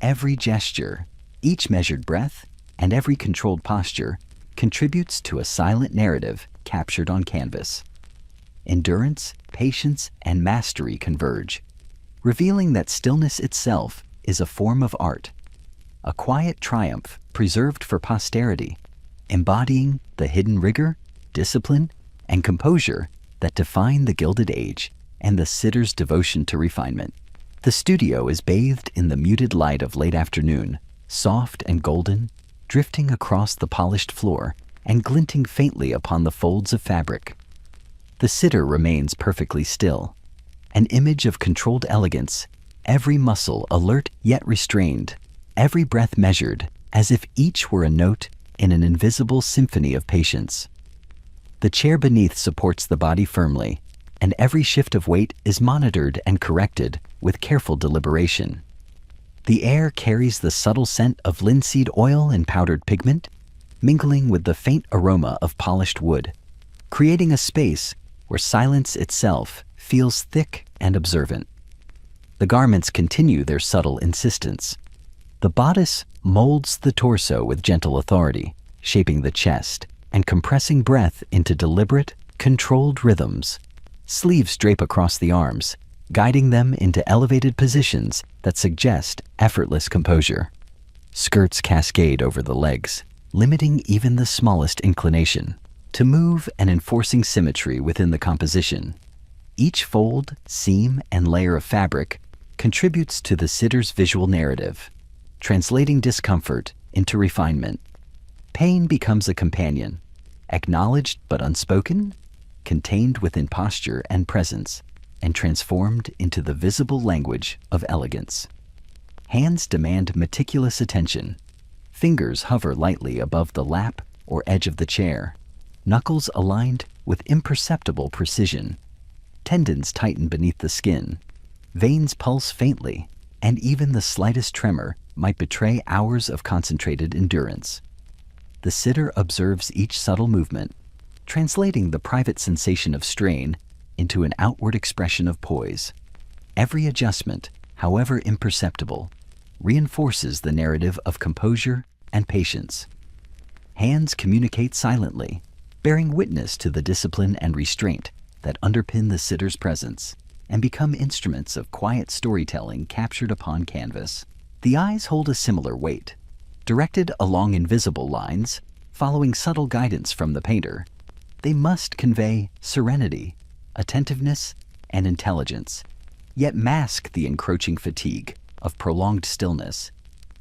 Every gesture, each measured breath, and every controlled posture contributes to a silent narrative captured on canvas. Endurance, patience, and mastery converge, revealing that stillness itself is a form of art, a quiet triumph preserved for posterity, embodying the hidden rigor, discipline, and composure that define the Gilded Age and the sitter's devotion to refinement. The studio is bathed in the muted light of late afternoon, soft and golden, drifting across the polished floor and glinting faintly upon the folds of fabric. The sitter remains perfectly still, an image of controlled elegance, every muscle alert yet restrained, every breath measured, as if each were a note in an invisible symphony of patience. The chair beneath supports the body firmly, and every shift of weight is monitored and corrected with careful deliberation. The air carries the subtle scent of linseed oil and powdered pigment, mingling with the faint aroma of polished wood, creating a space where silence itself feels thick and observant. The garments continue their subtle insistence. The bodice molds the torso with gentle authority, shaping the chest and compressing breath into deliberate, controlled rhythms. Sleeves drape across the arms, guiding them into elevated positions that suggest effortless composure. Skirts cascade over the legs, limiting even the smallest inclination, to move and enforcing symmetry within the composition. Each fold, seam, and layer of fabric contributes to the sitter's visual narrative, translating discomfort into refinement. Pain becomes a companion, acknowledged but unspoken, contained within posture and presence, and transformed into the visible language of elegance. Hands demand meticulous attention. Fingers hover lightly above the lap or edge of the chair, knuckles aligned with imperceptible precision. Tendons tighten beneath the skin, veins pulse faintly, and even the slightest tremor might betray hours of concentrated endurance. The sitter observes each subtle movement, translating the private sensation of strain into an outward expression of poise. Every adjustment, however imperceptible, reinforces the narrative of composure and patience. Hands communicate silently, bearing witness to the discipline and restraint that underpin the sitter's presence and become instruments of quiet storytelling captured upon canvas. The eyes hold a similar weight. Directed along invisible lines, following subtle guidance from the painter, they must convey serenity, attentiveness, and intelligence, yet mask the encroaching fatigue of prolonged stillness.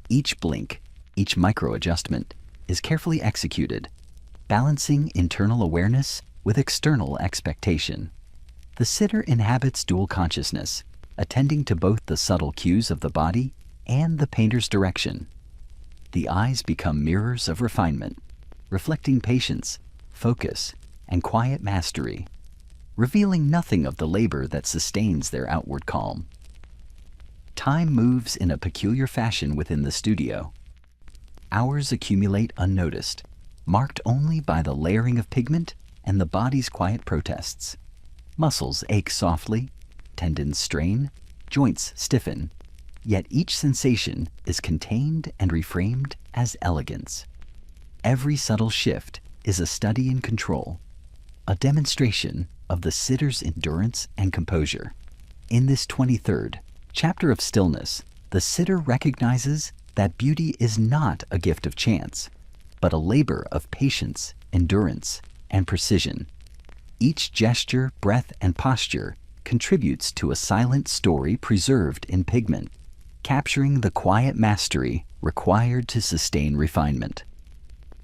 Each blink, each micro-adjustment is carefully executed, balancing internal awareness with external expectation. The sitter inhabits dual consciousness, attending to both the subtle cues of the body and the painter's direction. The eyes become mirrors of refinement, reflecting patience, focus, and quiet mastery, revealing nothing of the labor that sustains their outward calm. Time moves in a peculiar fashion within the studio. Hours accumulate unnoticed, marked only by the layering of pigment and the body's quiet protests. Muscles ache softly, tendons strain, joints stiffen, yet each sensation is contained and reframed as elegance. Every subtle shift is a study in control, a demonstration of the sitter's endurance and composure. In this 23rd chapter of stillness, the sitter recognizes that beauty is not a gift of chance, but a labor of patience, endurance, and precision. Each gesture, breath, and posture contributes to a silent story preserved in pigment, capturing the quiet mastery required to sustain refinement.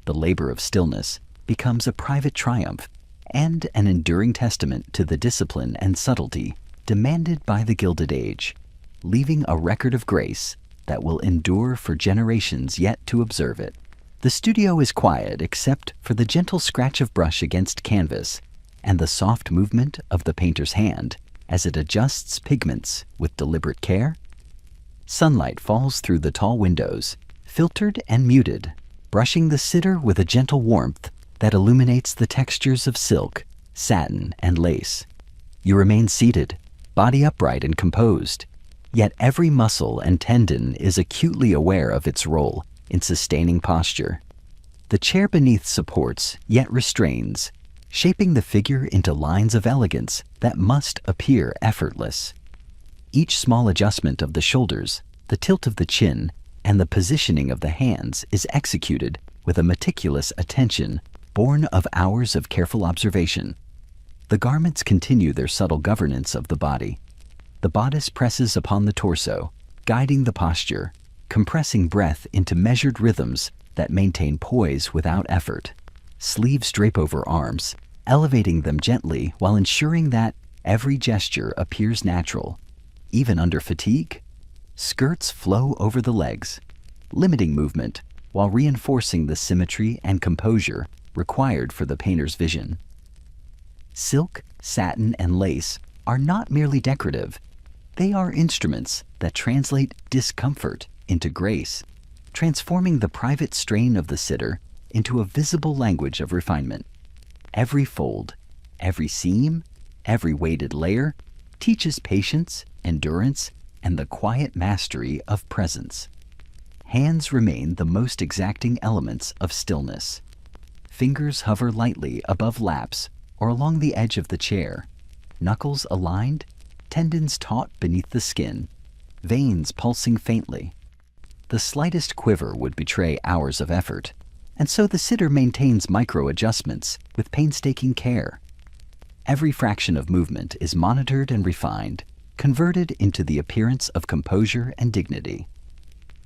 The labor of stillness becomes a private triumph and an enduring testament to the discipline and subtlety demanded by the Gilded Age, leaving a record of grace that will endure for generations yet to observe it. The studio is quiet except for the gentle scratch of brush against canvas and the soft movement of the painter's hand as it adjusts pigments with deliberate care. Sunlight falls through the tall windows, filtered and muted, brushing the sitter with a gentle warmth that illuminates the textures of silk, satin, and lace. You remain seated, body upright and composed, yet every muscle and tendon is acutely aware of its role in sustaining posture. The chair beneath supports, yet restrains, shaping the figure into lines of elegance that must appear effortless. Each small adjustment of the shoulders, the tilt of the chin, and the positioning of the hands is executed with a meticulous attention born of hours of careful observation. The garments continue their subtle governance of the body. The bodice presses upon the torso, guiding the posture, compressing breath into measured rhythms that maintain poise without effort. Sleeves drape over arms, elevating them gently while ensuring that every gesture appears natural, even under fatigue. Skirts flow over the legs, limiting movement while reinforcing the symmetry and composure required for the painter's vision. Silk, satin, and lace are not merely decorative. They are instruments that translate discomfort into grace, transforming the private strain of the sitter into a visible language of refinement. Every fold, every seam, every weighted layer teaches patience, endurance, and the quiet mastery of presence. Hands remain the most exacting elements of stillness. Fingers hover lightly above laps or along the edge of the chair, knuckles aligned, tendons taut beneath the skin, veins pulsing faintly. The slightest quiver would betray hours of effort, and so the sitter maintains micro-adjustments with painstaking care. Every fraction of movement is monitored and refined, converted into the appearance of composure and dignity.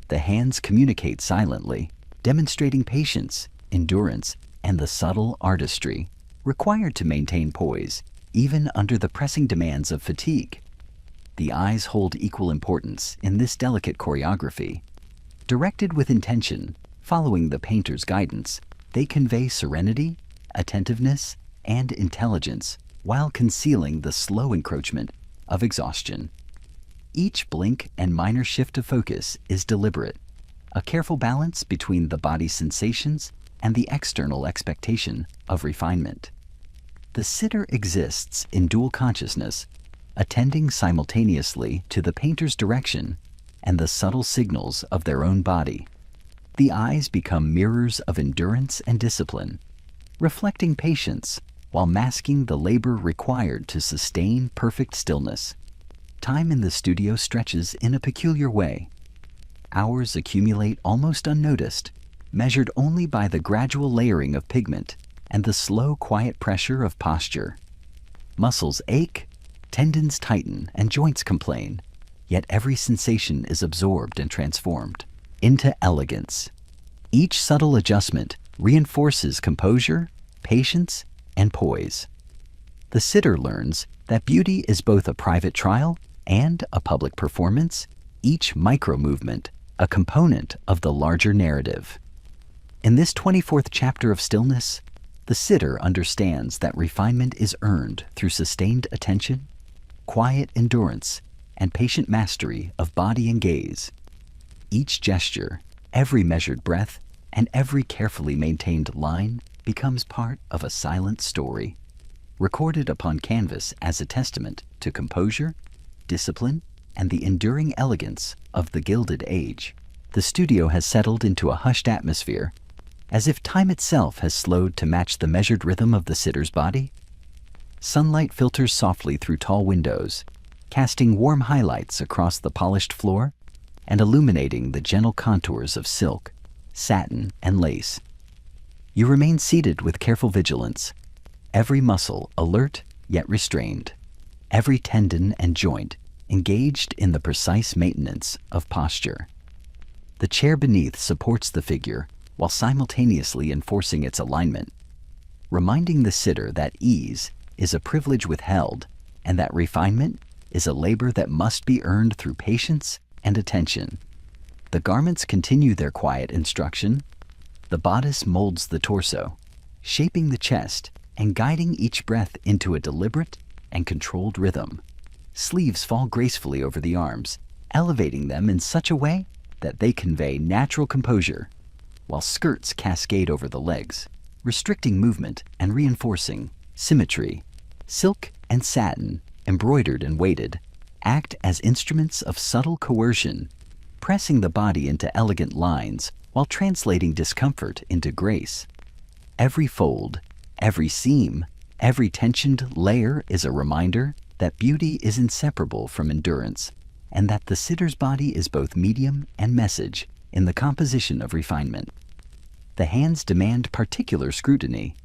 The hands communicate silently, demonstrating patience, endurance, and the subtle artistry required to maintain poise, even under the pressing demands of fatigue. The eyes hold equal importance in this delicate choreography. Directed with intention, following the painter's guidance, they convey serenity, attentiveness, and intelligence while concealing the slow encroachment of exhaustion. Each blink and minor shift of focus is deliberate, a careful balance between the body's sensations and the external expectation of refinement. The sitter exists in dual consciousness, attending simultaneously to the painter's direction and the subtle signals of their own body. The eyes become mirrors of endurance and discipline, reflecting patience while masking the labor required to sustain perfect stillness. Time in the studio stretches in a peculiar way. Hours accumulate almost unnoticed, measured only by the gradual layering of pigment and the slow, quiet pressure of posture. Muscles ache, tendons tighten, and joints complain, yet every sensation is absorbed and transformed into elegance. Each subtle adjustment reinforces composure, patience, and poise. The sitter learns that beauty is both a private trial and a public performance, each micro-movement a component of the larger narrative. In this 24th chapter of stillness, the sitter understands that refinement is earned through sustained attention, quiet endurance, and patient mastery of body and gaze. Each gesture, every measured breath, and every carefully maintained line becomes part of a silent story, recorded upon canvas as a testament to composure, discipline, and the enduring elegance of the Gilded Age. The studio has settled into a hushed atmosphere, as if time itself has slowed to match the measured rhythm of the sitter's body. Sunlight filters softly through tall windows, casting warm highlights across the polished floor and illuminating the gentle contours of silk, satin, and lace. You remain seated with careful vigilance, every muscle alert yet restrained, every tendon and joint engaged in the precise maintenance of posture. The chair beneath supports the figure while simultaneously enforcing its alignment, reminding the sitter that ease is a privilege withheld and that refinement is a labor that must be earned through patience and attention. The garments continue their quiet instruction. The bodice molds the torso, shaping the chest and guiding each breath into a deliberate and controlled rhythm. Sleeves fall gracefully over the arms, elevating them in such a way that they convey natural composure, while skirts cascade over the legs, restricting movement and reinforcing symmetry. Silk and satin, embroidered and weighted, act as instruments of subtle coercion, pressing the body into elegant lines while translating discomfort into grace. Every fold, every seam, every tensioned layer is a reminder that beauty is inseparable from endurance, and that the sitter's body is both medium and message in the composition of refinement. The hands demand particular scrutiny.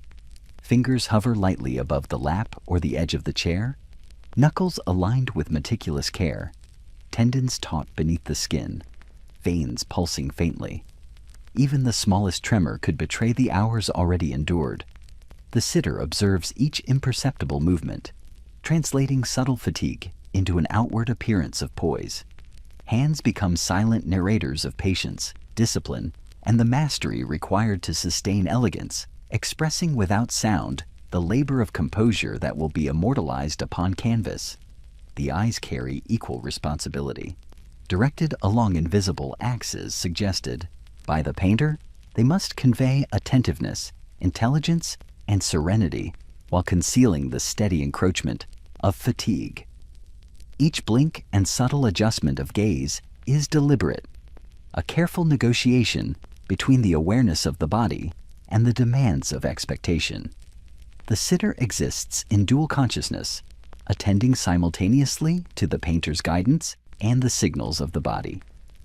Fingers hover lightly above the lap or the edge of the chair, knuckles aligned with meticulous care, tendons taut beneath the skin, veins pulsing faintly. Even the smallest tremor could betray the hours already endured. The sitter observes each imperceptible movement, translating subtle fatigue into an outward appearance of poise. Hands become silent narrators of patience, discipline, and the mastery required to sustain elegance, expressing without sound the labor of composure that will be immortalized upon canvas. The eyes carry equal responsibility. Directed along invisible axes suggested by the painter, they must convey attentiveness, intelligence, and serenity while concealing the steady encroachment of fatigue. Each blink and subtle adjustment of gaze is deliberate, a careful negotiation between the awareness of the body and the demands of expectation. The sitter exists in dual consciousness, attending simultaneously to the painter's guidance and the signals of the body,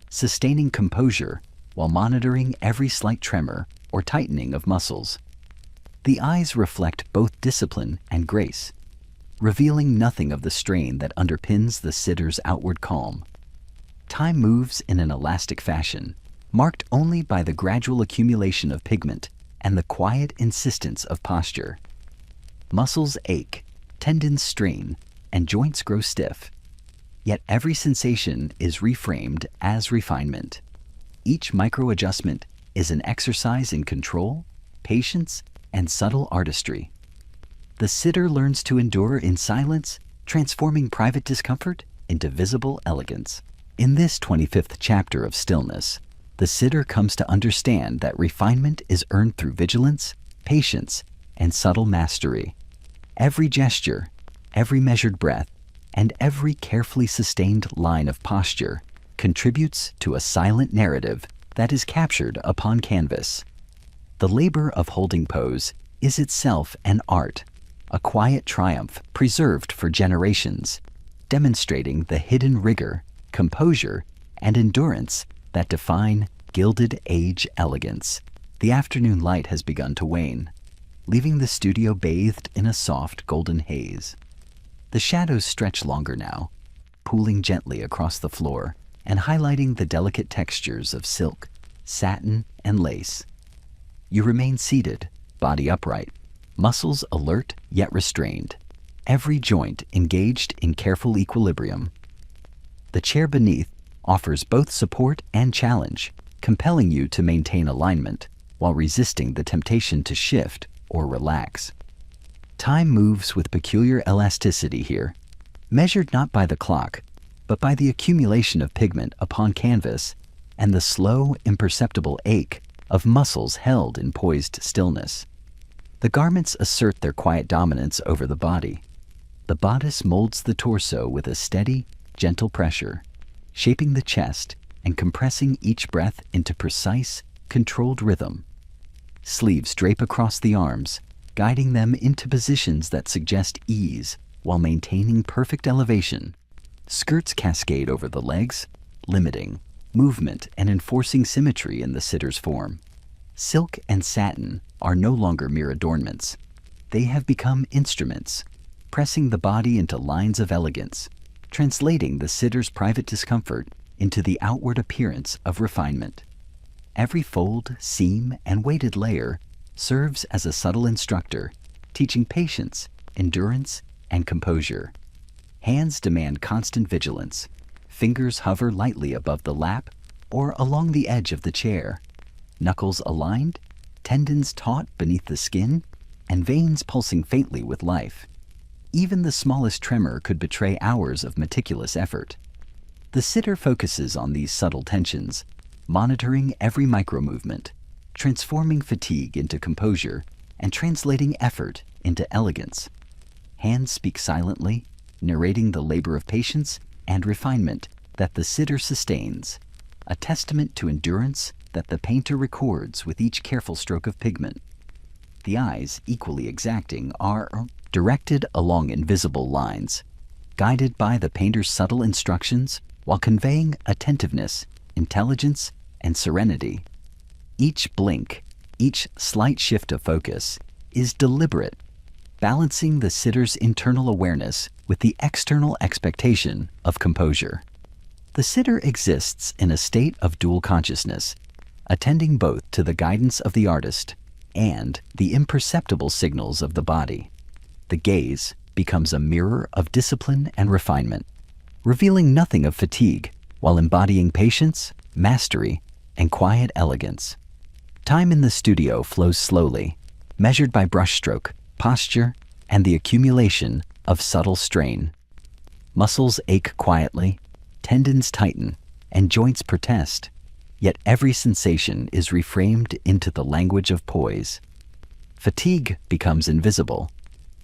sustaining composure while monitoring every slight tremor or tightening of muscles. The eyes reflect both discipline and grace, revealing nothing of the strain that underpins the sitter's outward calm. Time moves in an elastic fashion, marked only by the gradual accumulation of pigment and the quiet insistence of posture. Muscles ache, tendons strain, and joints grow stiff. Yet every sensation is reframed as refinement. Each micro-adjustment is an exercise in control, patience, and subtle artistry. The sitter learns to endure in silence, transforming private discomfort into visible elegance. In this 25th chapter of Stillness, the sitter comes to understand that refinement is earned through vigilance, patience, and subtle mastery. Every gesture, every measured breath, and every carefully sustained line of posture contributes to a silent narrative that is captured upon canvas. The labor of holding pose is itself an art, a quiet triumph preserved for generations, demonstrating the hidden rigor, composure, and endurance that define Gilded Age elegance. The afternoon light has begun to wane, leaving the studio bathed in a soft golden haze. The shadows stretch longer now, pooling gently across the floor and highlighting the delicate textures of silk, satin, and lace. You remain seated, body upright, muscles alert yet restrained, every joint engaged in careful equilibrium. The chair beneath offers both support and challenge, compelling you to maintain alignment while resisting the temptation to shift or relax. Time moves with peculiar elasticity here, measured not by the clock, but by the accumulation of pigment upon canvas and the slow, imperceptible ache of muscles held in poised stillness. The garments assert their quiet dominance over the body. The bodice molds the torso with a steady, gentle pressure, shaping the chest and compressing each breath into precise, controlled rhythm. Sleeves drape across the arms, guiding them into positions that suggest ease while maintaining perfect elevation. Skirts cascade over the legs, limiting movement and enforcing symmetry in the sitter's form. Silk and satin are no longer mere adornments. They have become instruments, pressing the body into lines of elegance, translating the sitter's private discomfort into the outward appearance of refinement. Every fold, seam, and weighted layer serves as a subtle instructor, teaching patience, endurance, and composure. Hands demand constant vigilance. Fingers hover lightly above the lap or along the edge of the chair. Knuckles aligned, tendons taut beneath the skin, and veins pulsing faintly with life. Even the smallest tremor could betray hours of meticulous effort. The sitter focuses on these subtle tensions, monitoring every micro-movement, transforming fatigue into composure and translating effort into elegance. Hands speak silently, narrating the labor of patience and refinement that the sitter sustains, a testament to endurance that the painter records with each careful stroke of pigment. The eyes, equally exacting, are directed along invisible lines, guided by the painter's subtle instructions while conveying attentiveness, intelligence, and serenity. Each blink, each slight shift of focus is deliberate, balancing the sitter's internal awareness with the external expectation of composure. The sitter exists in a state of dual consciousness, attending both to the guidance of the artist and the imperceptible signals of the body. The gaze becomes a mirror of discipline and refinement, revealing nothing of fatigue while embodying patience, mastery, and quiet elegance. Time in the studio flows slowly, measured by brushstroke, posture, and the accumulation of subtle strain. Muscles ache quietly, tendons tighten, and joints protest, yet every sensation is reframed into the language of poise. Fatigue becomes invisible,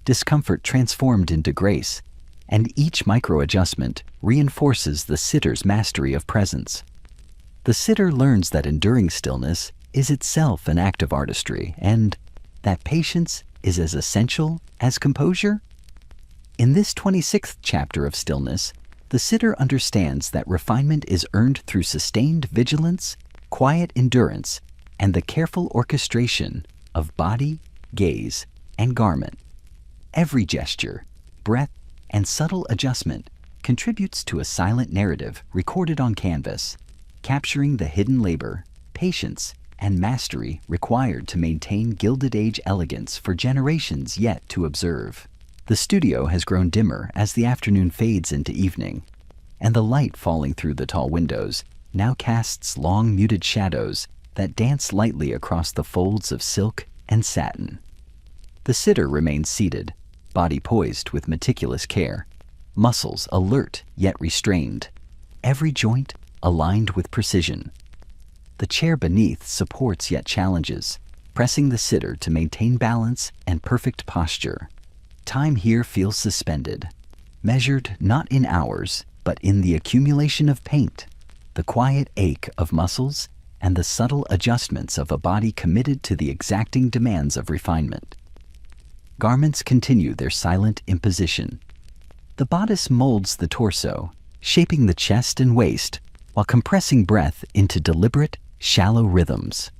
discomfort transformed into grace, and each micro-adjustment reinforces the sitter's mastery of presence. The sitter learns that enduring stillness is itself an act of artistry and that patience is as essential as composure. In this 26th chapter of Stillness, the sitter understands that refinement is earned through sustained vigilance, quiet endurance, and the careful orchestration of body, gaze, and garment. Every gesture, breath, and subtle adjustment contributes to a silent narrative recorded on canvas, capturing the hidden labor, patience, and mastery required to maintain Gilded Age elegance for generations yet to observe. The studio has grown dimmer as the afternoon fades into evening, and the light falling through the tall windows now casts long muted shadows that dance lightly across the folds of silk and satin. The sitter remains seated, body poised with meticulous care, muscles alert yet restrained, every joint aligned with precision. The chair beneath supports yet challenges, pressing the sitter to maintain balance and perfect posture. Time here feels suspended, measured not in hours, but in the accumulation of paint, the quiet ache of muscles, and the subtle adjustments of a body committed to the exacting demands of refinement. Garments continue their silent imposition. The bodice molds the torso, shaping the chest and waist, while compressing breath into deliberate, shallow rhythms.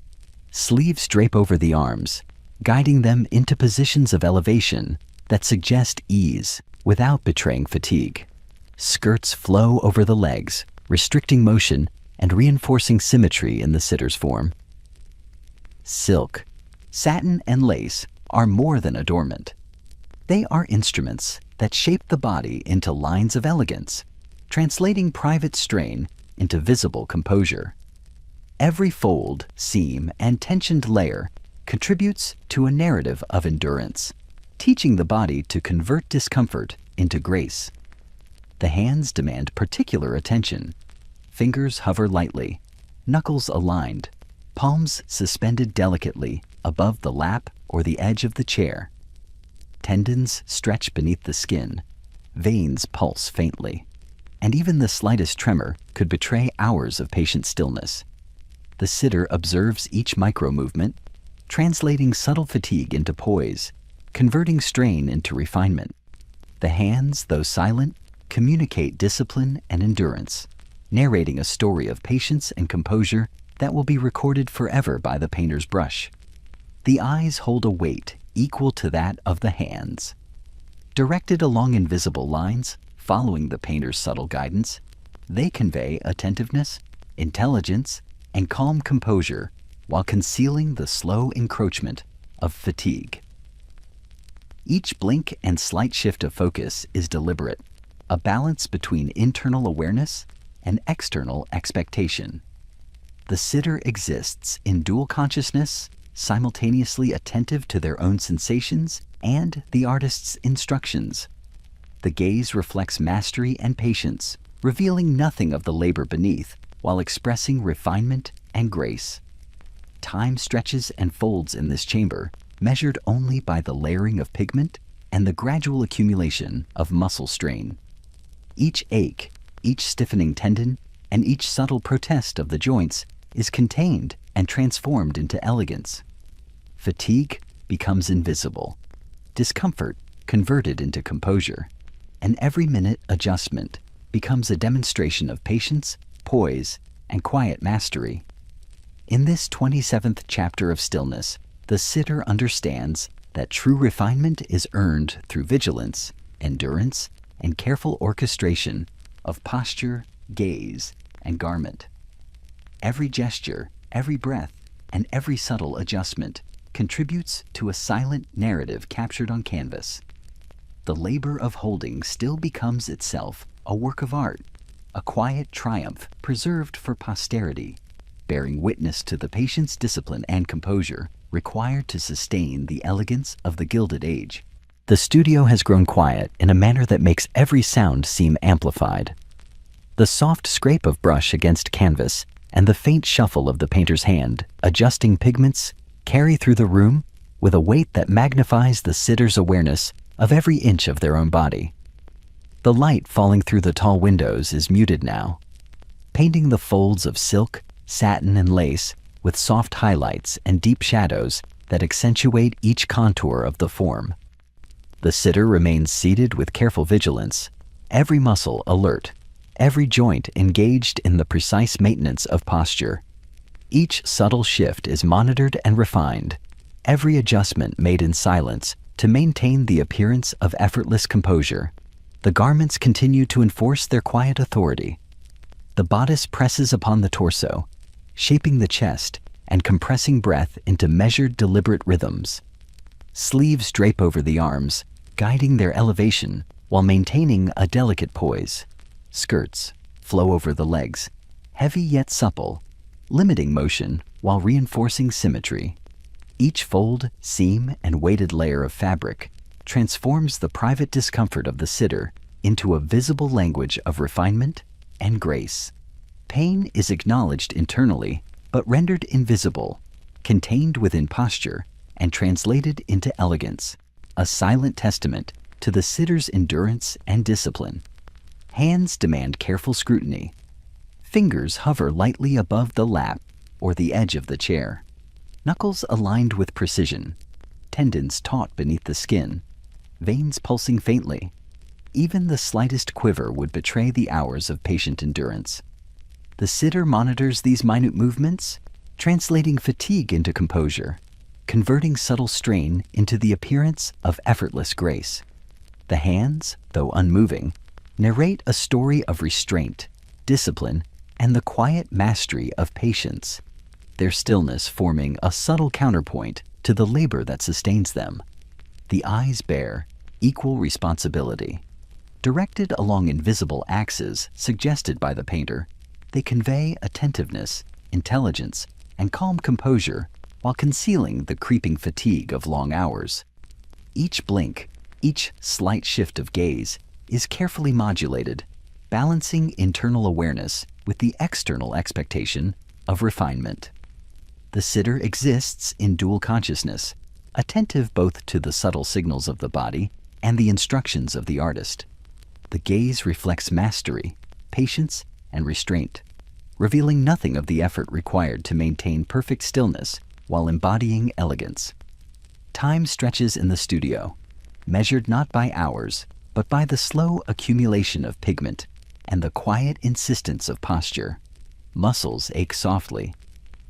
Sleeves drape over the arms, guiding them into positions of elevation that suggest ease without betraying fatigue. Skirts flow over the legs, restricting motion and reinforcing symmetry in the sitter's form. Silk, satin, and lace are more than adornment. They are instruments that shape the body into lines of elegance, translating private strain into visible composure. Every fold, seam, and tensioned layer contributes to a narrative of endurance, teaching the body to convert discomfort into grace. The hands demand particular attention. Fingers hover lightly, knuckles aligned, palms suspended delicately above the lap or the edge of the chair. Tendons stretch beneath the skin, veins pulse faintly, and even the slightest tremor could betray hours of patient stillness. The sitter observes each micro-movement, translating subtle fatigue into poise, converting strain into refinement. The hands, though silent, communicate discipline and endurance, narrating a story of patience and composure that will be recorded forever by the painter's brush. The eyes hold a weight equal to that of the hands. Directed along invisible lines, following the painter's subtle guidance, they convey attentiveness, intelligence, and calm composure while concealing the slow encroachment of fatigue. Each blink and slight shift of focus is deliberate, a balance between internal awareness and external expectation. The sitter exists in dual consciousness, simultaneously attentive to their own sensations and the artist's instructions. The gaze reflects mastery and patience, revealing nothing of the labor beneath while expressing refinement and grace. Time stretches and folds in this chamber, measured only by the layering of pigment and the gradual accumulation of muscle strain. Each ache, each stiffening tendon, and each subtle protest of the joints is contained and transformed into elegance. Fatigue becomes invisible, discomfort converted into composure, and every minute adjustment becomes a demonstration of patience, poise, and quiet mastery. In this 27th chapter of Stillness, the sitter understands that true refinement is earned through vigilance, endurance, and careful orchestration of posture, gaze, and garment. Every gesture, every breath, and every subtle adjustment contributes to a silent narrative captured on canvas. The labor of holding still becomes itself a work of art, a quiet triumph preserved for posterity, bearing witness to the patience, discipline, and composure required to sustain the elegance of the Gilded Age. The studio has grown quiet in a manner that makes every sound seem amplified. The soft scrape of brush against canvas and the faint shuffle of the painter's hand, adjusting pigments, carry through the room with a weight that magnifies the sitter's awareness of every inch of their own body. The light falling through the tall windows is muted now, painting the folds of silk satin and lace, with soft highlights and deep shadows that accentuate each contour of the form. The sitter remains seated with careful vigilance, every muscle alert, every joint engaged in the precise maintenance of posture. Each subtle shift is monitored and refined, every adjustment made in silence to maintain the appearance of effortless composure. The garments continue to enforce their quiet authority. The bodice presses upon the torso, shaping the chest and compressing breath into measured, deliberate rhythms. Sleeves drape over the arms, guiding their elevation while maintaining a delicate poise. Skirts flow over the legs, heavy yet supple, limiting motion while reinforcing symmetry. Each fold, seam, and weighted layer of fabric transforms the private discomfort of the sitter into a visible language of refinement and grace. Pain is acknowledged internally, but rendered invisible, contained within posture, and translated into elegance, a silent testament to the sitter's endurance and discipline. Hands demand careful scrutiny. Fingers hover lightly above the lap or the edge of the chair. Knuckles aligned with precision, tendons taut beneath the skin, veins pulsing faintly. Even the slightest quiver would betray the hours of patient endurance. The sitter monitors these minute movements, translating fatigue into composure, converting subtle strain into the appearance of effortless grace. The hands, though unmoving, narrate a story of restraint, discipline, and the quiet mastery of patience, their stillness forming a subtle counterpoint to the labor that sustains them. The eyes bear equal responsibility. Directed along invisible axes suggested by the painter, they convey attentiveness, intelligence, and calm composure while concealing the creeping fatigue of long hours. Each blink, each slight shift of gaze is carefully modulated, balancing internal awareness with the external expectation of refinement. The sitter exists in dual consciousness, attentive both to the subtle signals of the body and the instructions of the artist. The gaze reflects mastery, patience, and restraint, revealing nothing of the effort required to maintain perfect stillness while embodying elegance. Time stretches in the studio, measured not by hours, but by the slow accumulation of pigment and the quiet insistence of posture. Muscles ache softly,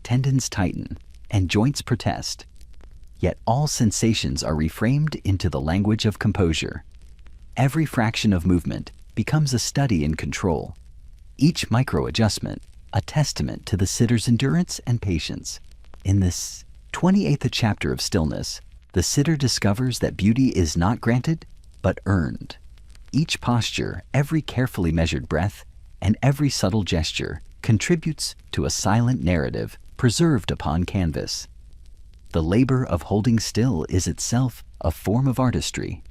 tendons tighten, and joints protest. Yet all sensations are reframed into the language of composure. Every fraction of movement becomes a study in control, each micro-adjustment a testament to the sitter's endurance and patience. In this 28th chapter of Stillness, the sitter discovers that beauty is not granted, but earned. Each posture, every carefully measured breath, and every subtle gesture contributes to a silent narrative preserved upon canvas. The labor of holding still is itself a form of artistry,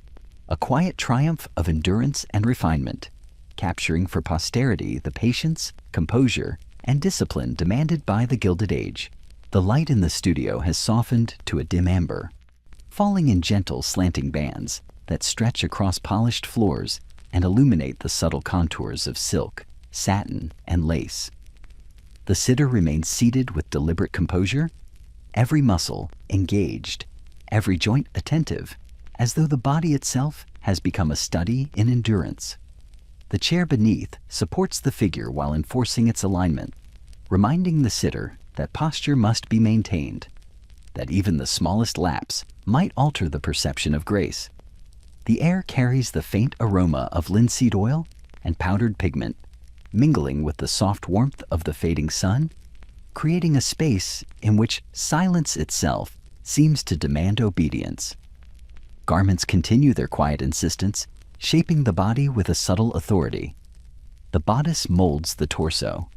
a quiet triumph of endurance and refinement, capturing for posterity the patience, composure, and discipline demanded by the Gilded Age. The light in the studio has softened to a dim amber, falling in gentle slanting bands that stretch across polished floors and illuminate the subtle contours of silk, satin, and lace. The sitter remains seated with deliberate composure, every muscle engaged, every joint attentive, as though the body itself has become a study in endurance. The chair beneath supports the figure while enforcing its alignment, reminding the sitter that posture must be maintained, that even the smallest lapse might alter the perception of grace. The air carries the faint aroma of linseed oil and powdered pigment, mingling with the soft warmth of the fading sun, creating a space in which silence itself seems to demand obedience. Garments continue their quiet insistence, shaping the body with a subtle authority. The bodice molds the torso,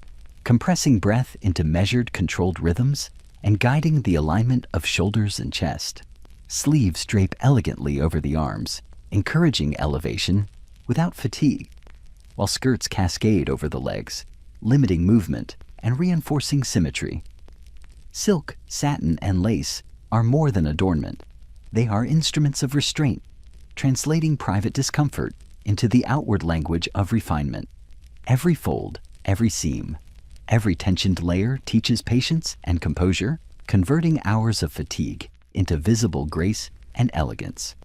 compressing breath into measured, controlled rhythms and guiding the alignment of shoulders and chest. Sleeves drape elegantly over the arms, encouraging elevation without fatigue, while skirts cascade over the legs, limiting movement and reinforcing symmetry. Silk, satin, and lace are more than adornment. They are instruments of restraint, translating private discomfort into the outward language of refinement. Every fold, every seam, Every tensioned layer teaches patience and composure, converting hours of fatigue into visible grace and elegance.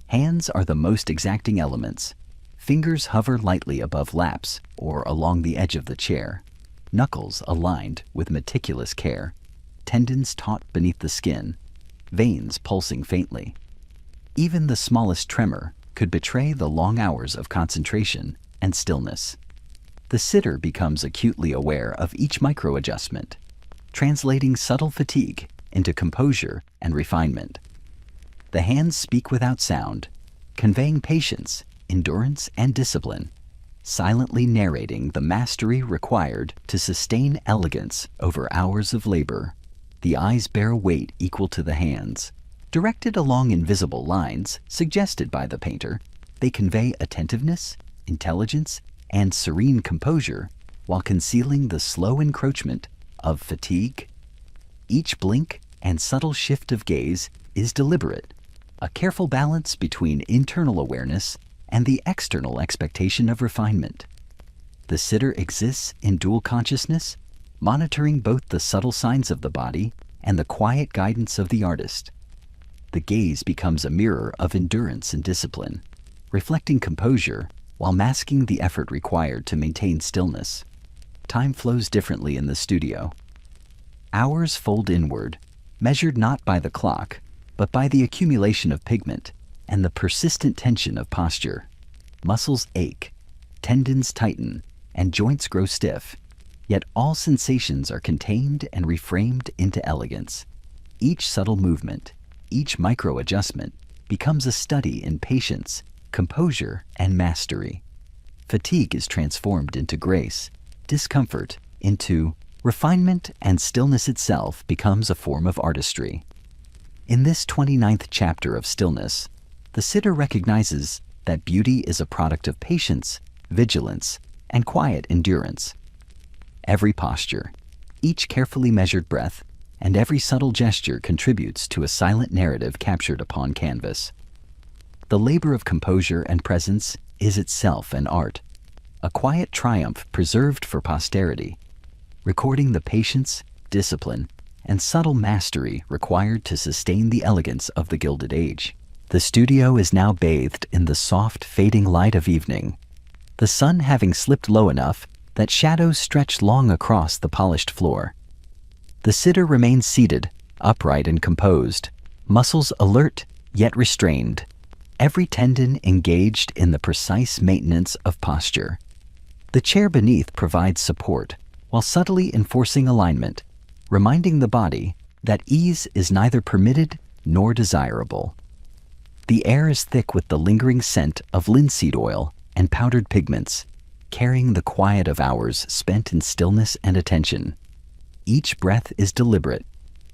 Hands are the most exacting elements. Fingers hover lightly above laps or along the edge of the chair, knuckles aligned with meticulous care, tendons taut beneath the skin, veins pulsing faintly. Even the smallest tremor could betray the long hours of concentration and stillness. The sitter becomes acutely aware of each micro-adjustment, translating subtle fatigue into composure and refinement. The hands speak without sound, conveying patience, endurance, and discipline, silently narrating the mastery required to sustain elegance over hours of labor. The eyes bear a weight equal to the hands. Directed along invisible lines suggested by the painter, they convey attentiveness, intelligence, and serene composure while concealing the slow encroachment of fatigue. Each blink and subtle shift of gaze is deliberate, a careful balance between internal awareness and the external expectation of refinement. The sitter exists in dual consciousness, monitoring both the subtle signs of the body and the quiet guidance of the artist. The gaze becomes a mirror of endurance and discipline, reflecting composure while masking the effort required to maintain stillness. Time flows differently in the studio. Hours fold inward, measured not by the clock, but by the accumulation of pigment and the persistent tension of posture. Muscles ache, tendons tighten, and joints grow stiff, yet all sensations are contained and reframed into elegance. Each subtle movement, each micro-adjustment becomes a study in patience, composure, and mastery. Fatigue is transformed into grace, discomfort into refinement, and stillness itself becomes a form of artistry. In this 29th chapter of Stillness, the sitter recognizes that beauty is a product of patience, vigilance, and quiet endurance. Every posture, each carefully measured breath, and every subtle gesture contributes to a silent narrative captured upon canvas. The labor of composure and presence is itself an art, a quiet triumph preserved for posterity, recording the patience, discipline, and subtle mastery required to sustain the elegance of the Gilded Age. The studio is now bathed in the soft, fading light of evening, the sun having slipped low enough that shadows stretch long across the polished floor. The sitter remains seated, upright and composed, muscles alert yet restrained, every tendon engaged in the precise maintenance of posture. The chair beneath provides support while subtly enforcing alignment, reminding the body that ease is neither permitted nor desirable. The air is thick with the lingering scent of linseed oil and powdered pigments, carrying the quiet of hours spent in stillness and attention. Each breath is deliberate,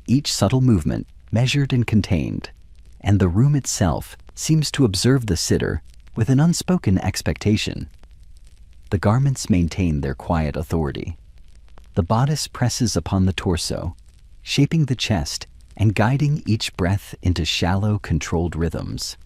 each subtle movement measured and contained, and the room itself seems to observe the sitter with an unspoken expectation. The garments maintain their quiet authority. The bodice presses upon the torso, shaping the chest and guiding each breath into shallow, controlled rhythms.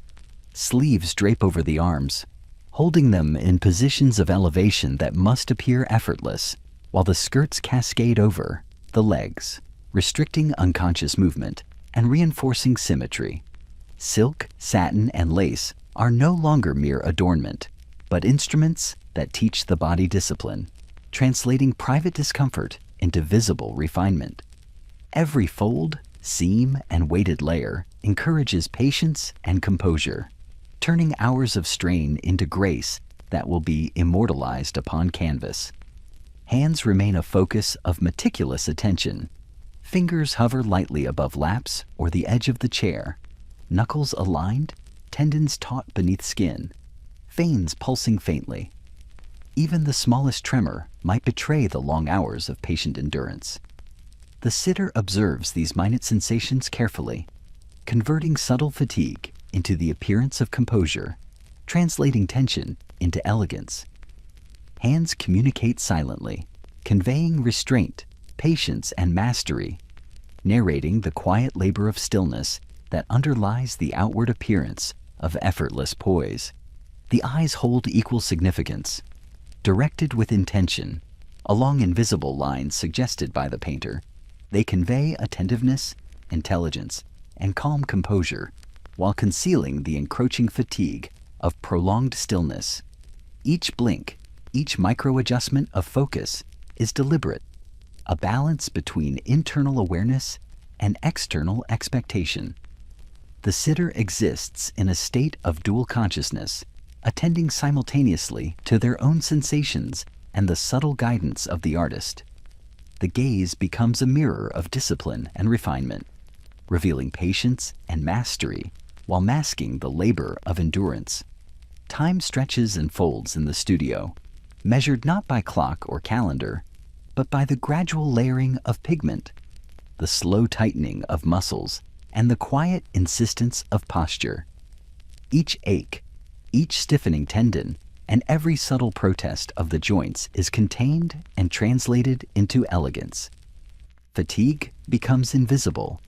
Sleeves drape over the arms, holding them in positions of elevation that must appear effortless, while the skirts cascade over the legs, restricting unconscious movement and reinforcing symmetry. Silk, satin, and lace are no longer mere adornment, but instruments that teach the body discipline, translating private discomfort into visible refinement. Every fold, seam, and weighted layer encourages patience and composure, turning hours of strain into grace that will be immortalized upon canvas. Hands remain a focus of meticulous attention. Fingers hover lightly above laps or the edge of the chair, knuckles aligned, tendons taut beneath skin, veins pulsing faintly. Even the smallest tremor might betray the long hours of patient endurance. The sitter observes these minute sensations carefully, converting subtle fatigue into the appearance of composure, translating tension into elegance. Hands communicate silently, conveying restraint, patience, and mastery, narrating the quiet labor of stillness that underlies the outward appearance of effortless poise. The eyes hold equal significance. Directed with intention, along invisible lines suggested by the painter. They convey attentiveness, intelligence, and calm composure, while concealing the encroaching fatigue of prolonged stillness. Each blink, each micro-adjustment of focus is deliberate, a balance between internal awareness and external expectation. The sitter exists in a state of dual consciousness, attending simultaneously to their own sensations and the subtle guidance of the artist. The gaze becomes a mirror of discipline and refinement, revealing patience and mastery while masking the labor of endurance. Time stretches and folds in the studio, measured not by clock or calendar, but by the gradual layering of pigment, the slow tightening of muscles, and the quiet insistence of posture. Each ache, each stiffening tendon, and every subtle protest of the joints is contained and translated into elegance. Fatigue becomes invisible.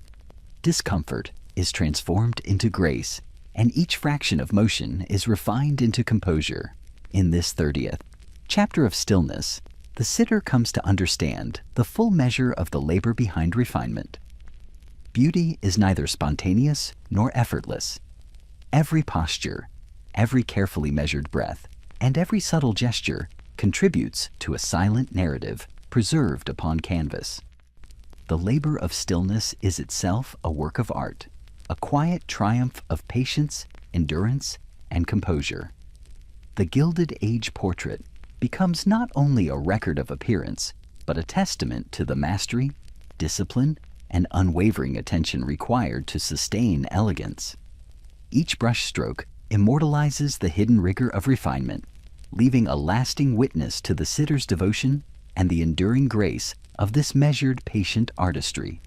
Discomfort is transformed into grace, and each fraction of motion is refined into composure. In this 30th chapter of stillness, the sitter comes to understand the full measure of the labor behind refinement. Beauty is neither spontaneous nor effortless. Every posture, every carefully measured breath, and every subtle gesture contributes to a silent narrative preserved upon canvas. The labor of stillness is itself a work of art, a quiet triumph of patience, endurance, and composure. The Gilded Age portrait becomes not only a record of appearance, but a testament to the mastery, discipline, and unwavering attention required to sustain elegance. Each brushstroke immortalizes the hidden rigor of refinement, leaving a lasting witness to the sitter's devotion and the enduring grace of this measured, patient artistry.